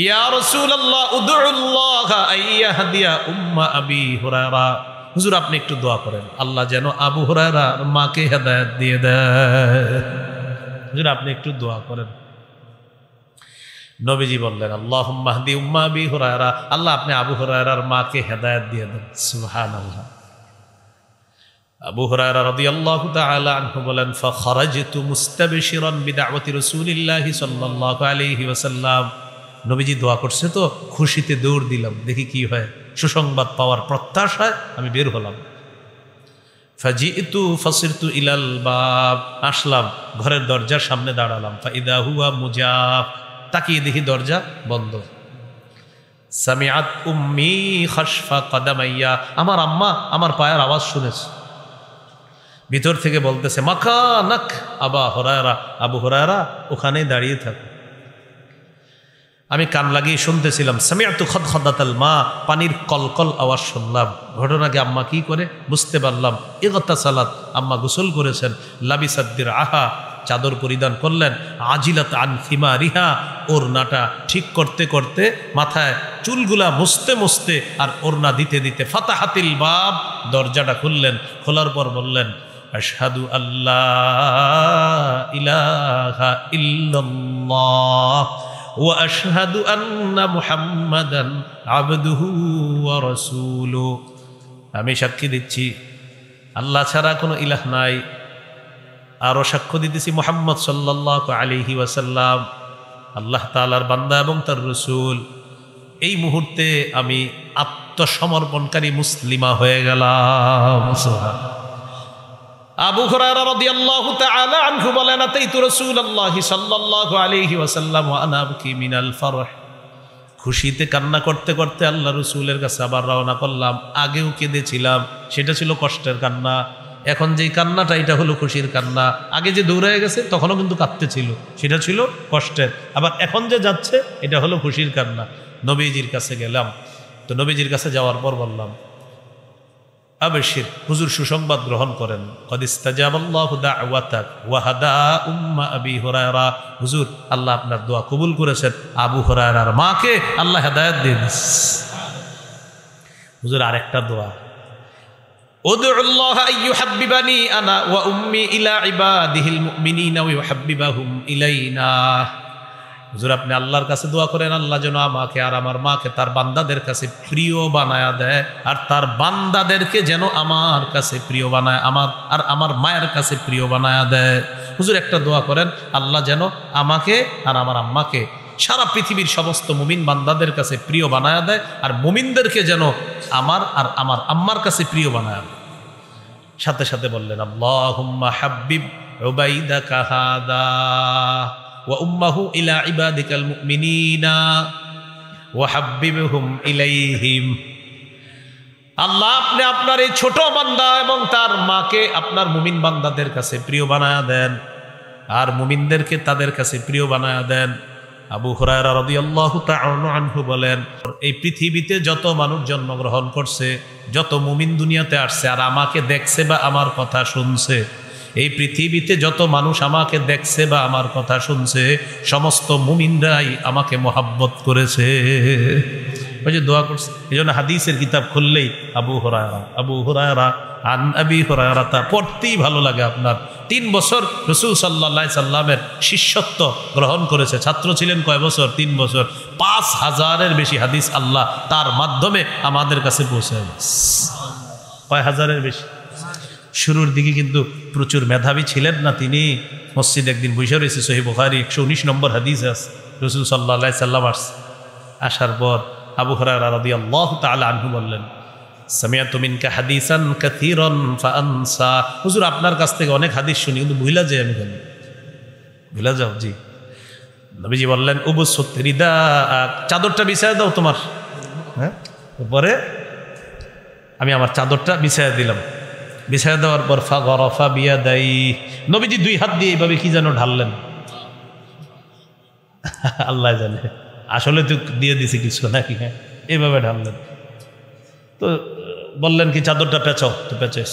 [SPEAKER 1] ইয়া রাসূলুল্লাহ উদউল্লাহ আইয়াহদিয়া উম্মা আবি হুরায়রা, হুজুর আপনি একটু দোয়া করেন আল্লাহ যেন আবু হুরায়রার মাকে হেদায়েত দিয়ে দেয়। হুজুর আপনি একটু দোয়া করেন। নবীজি বললেন আল্লাহুম্মা হদি উম্মা আবি হুরায়রা, আল্লাহ আপনি আবু হুরায়রার মাকে হেদায়েত দিয়ে দেন। সুবহানাল্লাহ। আবু হুরায়রা রাদিয়াল্লাহু তাআলা আনহু বলেন ফাখারাজতু মুস্তাবশিরান বিদাওয়াতি রাসূলিল্লাহি সাল্লাল্লাহু আলাইহি ওয়াসাল্লাম, নবীজি দোয়া করছে তো খুশিতে দৌড় দিলাম, দেখি কি হয়, সুসংবাদ পাওয়ার প্রত্যাশায় আমি বের হলাম। ফাজিতু ফাসিরতু ইলাল বাব, আসলাম ঘরের দরজার সামনে দাঁড়ালাম। ফাইদা হুয়া মুজাফ, তাকিয়ে দেখি দরজা বন্ধ। সামিআত উম্মি খাশফা কদামাইয়া, আমার আম্মা আমার পায়ের আওয়াজ শুনেছে। ভিতর থেকে বলতেছে মাকানাক আবা হুরায়রা, আবু হুরায়রা ওখানেই দাঁড়িয়ে থাক। আমি কান লাগিয়ে শুনতেছিলাম। সামিআতু খদখদাতাল মা, পানির কলকল আওয়াজ শুনলাম। ঘটনাকে আম্মা কি করে বুঝতে পারলাম। ইগতাসালাত, আম্মা গোসল করেছেন। লাবিসাত দিরআহা, চাদর পরিধান করলেন। আজিলাত আন খিমারিহা, ওড়নাটা ঠিক করতে করতে মাথায় চুলগুলা মুছতে মুছতে আর ওড়না দিতে দিতে ফাতাহাতিল বাব, দরজাটা খুললেন। খোলার পর বললেন আশহাদু আল্লাহ ইলাহা ইল্লাল্লাহ ওয়া আশহাদু আন্না মুহাম্মাদান আবদুহু ওয়া রাসূলুহু, আমি সাক্ষী দিচ্ছি আল্লাহ ছাড়া কোনো ইলাহ নাই, আরও সাক্ষ্য দিতেছি মুহাম্মদ সাল্লাল্লাহু আলাইহি ওয়াসাল্লাম আল্লাহ তাআলার বান্দা এবং তার রাসূল। এই মুহূর্তে আমি আত্মসমর্পণকারী মুসলিমা হয়ে গেলাম। আবু হুরায়রা রাদিয়াল্লাহু তাআলা আনহু বলেন আতাইতু রাসূলুল্লাহি সাল্লাল্লাহু আলাইহি ওয়াসাল্লাম ওয়া আনা আবকি মিনাল ফারহ, খুশিতে কান্না করতে করতে আল্লাহ রাসূলের কাছে আবার রওনা করলাম। আগেও কেঁদেছিলাম, সেটা ছিল কষ্টের কান্না। এখন যেই কান্নাটা এটা হলো খুশির কান্না। আগে যে দৌড়ায় গেছে তখনও কিন্তু কাঁদতে ছিল, সেটা ছিল কষ্টের। আবার এখন যে যাচ্ছে এটা হলো খুশির কান্না। নবীজির কাছে গেলাম, তো নবীজির কাছে যাওয়ার পর বললাম আবশির, হুজুর সুসংবাদ গ্রহণ করেন। কদ ইস্তাজাবাল্লাহু দাওয়াতাক ওয়া হাদা উম্মা আবি হুরায়রা, হুজুর আল্লাহ আপনার দোয়া কবুল করেছেন, আবু হুরায়রার মাকে আল্লাহ হেদায়েত দিয়ে দিয়েছেন। হুজুর আরেকটা দোয়া, উদউল্লাহ আইয়ুহাব্বিবানি আনা ওয়া উম্মি ইলা ইবাদিহিল মুমিনিনা ওয়া ইউহাব্বিবাহুম ইলাইনা, হুজুর আপনি আল্লাহর কাছে দোয়া করেন আল্লাহ যেন আমাকে আর আমার মাকে তার বান্দাদের কাছে প্রিয় বানায়া দেয়, আর তার বান্দাদেরকে যেন আমার কাছে প্রিয় বানায়, আমার আর আমার মায়ের কাছে প্রিয় বানায়া দেয়। হুজুর একটা দোয়া করেন আল্লাহ যেন আমাকে আর আমার আম্মাকে সারা পৃথিবীর সমস্ত মুমিন বান্দাদের কাছে প্রিয় বানায়া দেয়, আর মুমিনদেরকে যেন আমার আর আমার আম্মার কাছে প্রিয় বানায়া দেয়। সাথে সাথে বললেন আল্লাহুম্মা হাব্বিব উবাইদাকা হাদা ওয়া উম্মাহু ইলা ইবাদিকাল মুমিনিনা ওয়া হাব্বিবহুম ইলাইহিম, আল্লাহ আপনি আপনার এই ছোট বান্দা এবং তার মাকে আপনার মুমিন বান্দাদের কাছে প্রিয় বানায়া দেন, আর মুমিনদেরকে তাদের কাছে প্রিয় বানায়া দেন। আবু হুরায়রা রাদিয়াল্লাহু তাআলা আনহু বলেন এই পৃথিবীতে যত মানুষ জন্মগ্রহণ করছে, যত মুমিন দুনিয়াতে আসছে আর আমাকে দেখছে বা আমার কথা শুনছে, এই পৃথিবীতে যত মানুষ আমাকে দেখছে বা আমার কথা শুনছে, সমস্ত মুমিনরাই আমাকে মোহাব্বত করেছে। ওই যে দোয়া করছে, এই জন্য হাদিসের কিতাব খুললেই আবু হুরায়রা আন আবি হুরায়রা তা পড়তেই ভালো লাগে আপনার। 3 বছর রাসূল সাল্লাল্লাহু আলাইহি সাল্লামের শিষ্যত্ব গ্রহণ করেছে। ছাত্র ছিলেন কয় বছর? 3 বছর। 5000-এর বেশি হাদিস আল্লাহ তার মাধ্যমে আমাদের কাছে পৌঁছে গেছে। কয় হাজারের বেশি। শুরুর দিকে কিন্তু প্রচুর মেধাবী ছিলেন না তিনি। মসজিদ একদিন বসে রয়েছে, সহিহ বুখারী 119 নম্বর হাদিস আছে, রাসূল সাল্লাল্লাহু আলাইহি সাল্লাম আসার পর আবু হুরায়রা রাদিয়াল্লাহু তাআলা আনহু বললেন সামিআতু মিনকা হাদিসান কাসীরান ফাআনসা, হুজুর আপনার কাছ থেকে অনেক হাদিস শুনি কিন্তু ভুলে যাই আমি। কেন ভুলে যাও? জি। নবীজি বললেন উবসুত রিদা, চাদরটা বিছায় দাও তোমার। হ্যাঁ, পরে আমি আমার চাদরটা বিছায় দিলাম। বিছায় দেওয়ার পর ফাগরাফা বিয়াদাই, নবীজি 2 হাত দিয়ে এইভাবে কি যেন ঢাললেন, আল্লাহ জানে, আসলে তো দিয়ে দিছে কিছু নাকি। হ্যাঁ, এইভাবে ঢাললেন। তো বললেন কি চাদরটা পেঁচাও, তো পেঁচেস,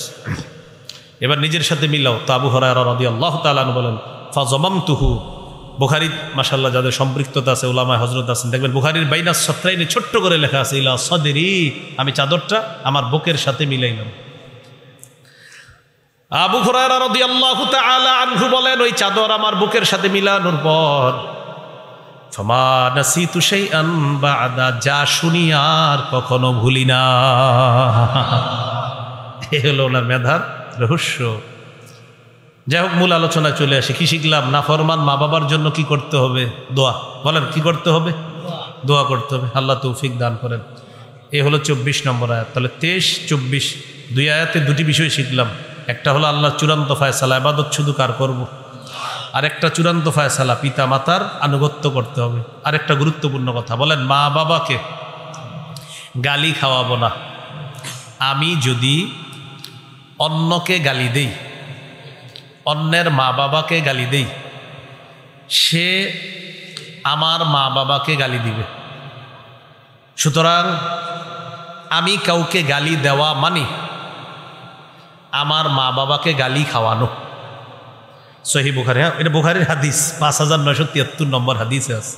[SPEAKER 1] এবার নিজের সাথে মিলাও। তো আবু হুরায়রা রাদিয়াল্লাহু তাআলা আনহু বলেন ফাযামামতুহু, বুখারী মাশাআল্লাহ যাদের সম্পৃক্ততা আছে উলামায়ে হযরত আছেন, দেখবেন বুখারীর বাইনাস সত্রাইনে ছোট্ট করে লেখা আছে ইলা সদরি, আমি চাদরটা আমার বুকের সাথে মিলাইলাম। আবু হুরায়রা রাদিয়াল্লাহু তাআলা আনহু বলেন, ওই চাদর আমার বুকের সাথে মিলানোর পর ফামা নাসিতু শাইআন বা'দা, যা শুনি আর কখনো ভুলি না। এ হলো ওনার মেধার রহস্য। যাই হোক, মূল আলোচনায় চলে আসি। কি শিখলাম? নাফরমান মা বাবার জন্য কি করতে হবে? দোয়া। বলেন কি করতে হবে? দোয়া করতে হবে। আল্লাহ তৌফিক দান করেন। এ হলো 24 নম্বর আয়াত। তাহলে 23, 24 দুই আয়াতে দুটি বিষয় শিখলাম। একটা হলো আল্লাহর চূড়ান্ত ফায়সালা, ইবাদত শুধু কার করব। আরেকটা চূড়ান্ত ফায়সালা, পিতা মাতার আনুগত্য করতে হবে। আরেকটা গুরুত্বপূর্ণ কথা, বলেন মা বাবাকে গালি খাওয়াবো না। আমি যদি অন্যকে গালি দেই, অন্যের মা বাবাকে গালি দেই, সে আমার মা বাবাকে গালি দিবে। সুতরাং আমি কাউকে গালি দেওয়া মানে আমার মা বাবাকে গালি খাওয়ানো। সহিহ বুখারী, এটা বুখারীর হাদিস, 5973 নম্বর হাদিসে আছে।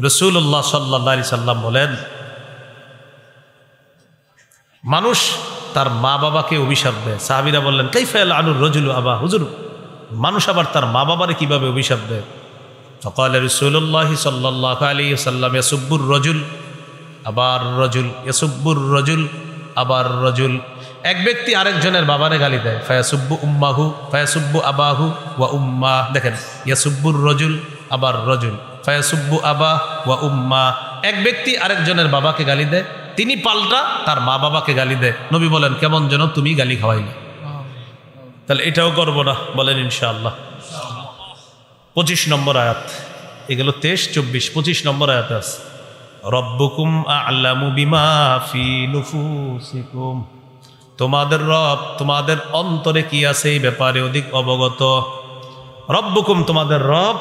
[SPEAKER 1] রাসূলুল্লাহ সাল্লাল্লাহু আলাইহি সাল্লাম বলেন, মানুষ তার মা বাবাকে অভিশাপ দেয়। সাহাবীরা বললেন, কাইফা ইয়ালআনুর রাজুলু আবা, হুজুর মানুষ আবার তার মা বাবারে কিভাবে অভিশাপ দেয়? ফাকালা রাসূলুল্লাহ সাল্লাল্লাহু আলাইহি ওয়াসাল্লাম, ইয়াসুব্বুর রাজুল আবার রাজুল, ইয়াসুব্বুর রাজুল আবার রাজুল। এক ব্যক্তি আরেকজনের বাবারে গালি দেয়, ফায়াসুব্বু উম্মাহু ফায়াসুব্বু আবাহু ওয়া উম্মা। দেখেন, ইয়াসুব্বুর রাজুল আবার রাজুল, ফায়াসুব্বু আবা ওয়া উম্মা। এক ব্যক্তি আরেকজনের বাবাকে গালি দেয়, তিনি পাল্টা তার মা বাবাকে গালি দেয়। নবী বলেন, কেমন যেন তুমি গালি খাওয়াইলে। তাহলে এটাও করব না, বলেন ইনশাআল্লাহ। 25 নম্বর আয়াত। এগুলো 23, 24, 25 নম্বর আয়াত আছে। রব্বুকুম আ'লামু বিমা ফি নুফুসিকুম, তোমাদের রব তোমাদের অন্তরে কি আছে এই ব্যাপারে অধিক অবগত। রব্বুকুম, তোমাদের রব,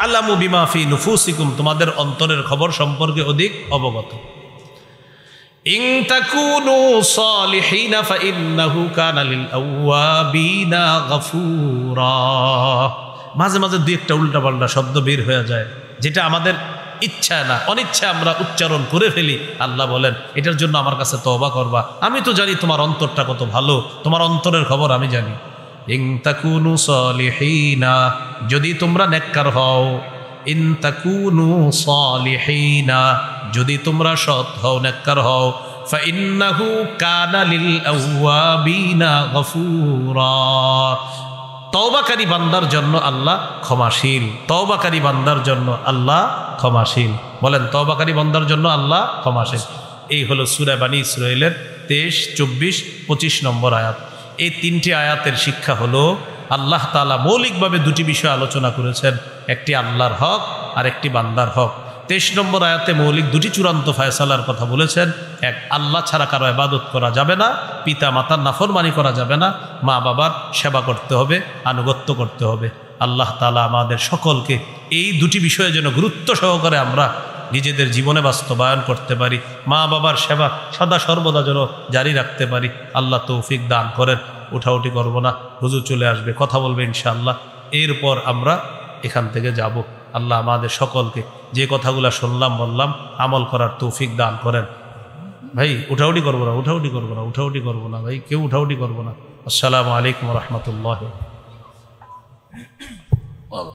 [SPEAKER 1] আ'লামু বিমা ফি নুফুসিকুম, তোমাদের অন্তরের খবর সম্পর্কে অধিক অবগত। ইন তাকুনু সালিহিনা ফাইন্নাহু কানা লিল আওয়াবিনা গফুরা। মাঝে মাঝে দুই একটা উল্টাপাল্টা শব্দ বের হয়ে যায়, যেটা আমাদের ইচ্ছা না, অনিচ্ছা আমরা উচ্চারণ করে ফেলি। আল্লাহ বলেন, এটার জন্য আমার কাছে তওবা করবা। আমি তো জানি তোমার অন্তরটা কত ভালো, তোমার অন্তরের খবর আমি জানি। ইন তাকুনু সালিহিনা, যদি তোমরা নেককার হও। ইন তাকুনু সালিহিনা, যদি তোমরা সৎ হও, নেককার হও। ফাইন্নাহু কানা লিল আওয়াবিনা গফুরা, তওবাকারী বান্দার জন্য আল্লাহ ক্ষমাশীল। তওবাকারী বান্দার জন্য আল্লাহ ক্ষমাশীল। বলেন, তওবাকারী বান্দার জন্য আল্লাহ ক্ষমাশীল। এই হলো সূরা বনী ইসরাঈলের 23, 24, 25 নম্বর আয়াত। এই তিনটি আয়াতের শিক্ষা হলো, আল্লাহ তাআলা মৌলিকভাবে দুটি বিষয় আলোচনা করেছেন, একটি আল্লাহর হক আর একটি বান্দার হক। 23 নম্বর আয়াতে মৌলিক দুটি চূড়ান্ত ফায়সালার কথা বলেছেন। এক, আল্লাহ ছাড়া কারো ইবাদত করা যাবে না, পিতা মাতার নাফরমানি করা যাবে না, মা বাবার সেবা করতে হবে, আনুগত্য করতে হবে। আল্লাহ তাআলা আমাদের সকলকে এই দুটি বিষয়ে যেন গুরুত্ব সহকারে আমরা নিজেদের জীবনে বাস্তবায়ন করতে পারি, মা বাবার সেবা সদা সর্বদা যেন জারি রাখতে পারি। আল্লাহ তৌফিক দান করেন। উঠাউঠি করবো না, হুজুর চলে আসবে, কথা বলবে ইনশাআল্লাহ। এরপর আমরা এখান থেকে যাব। আল্লাহ আমাদের সকলকে যে কথাগুলো শুনলাম বললাম আমল করার তৌফিক দান করেন। ভাই উঠাউঠি করবো না, উঠাউঠি করবো না, উঠাউঠি করবো না ভাই, কেউ উঠাউঠি করবো না। আসসালামু আলাইকুম ওয়া রাহমাতুল্লাহ।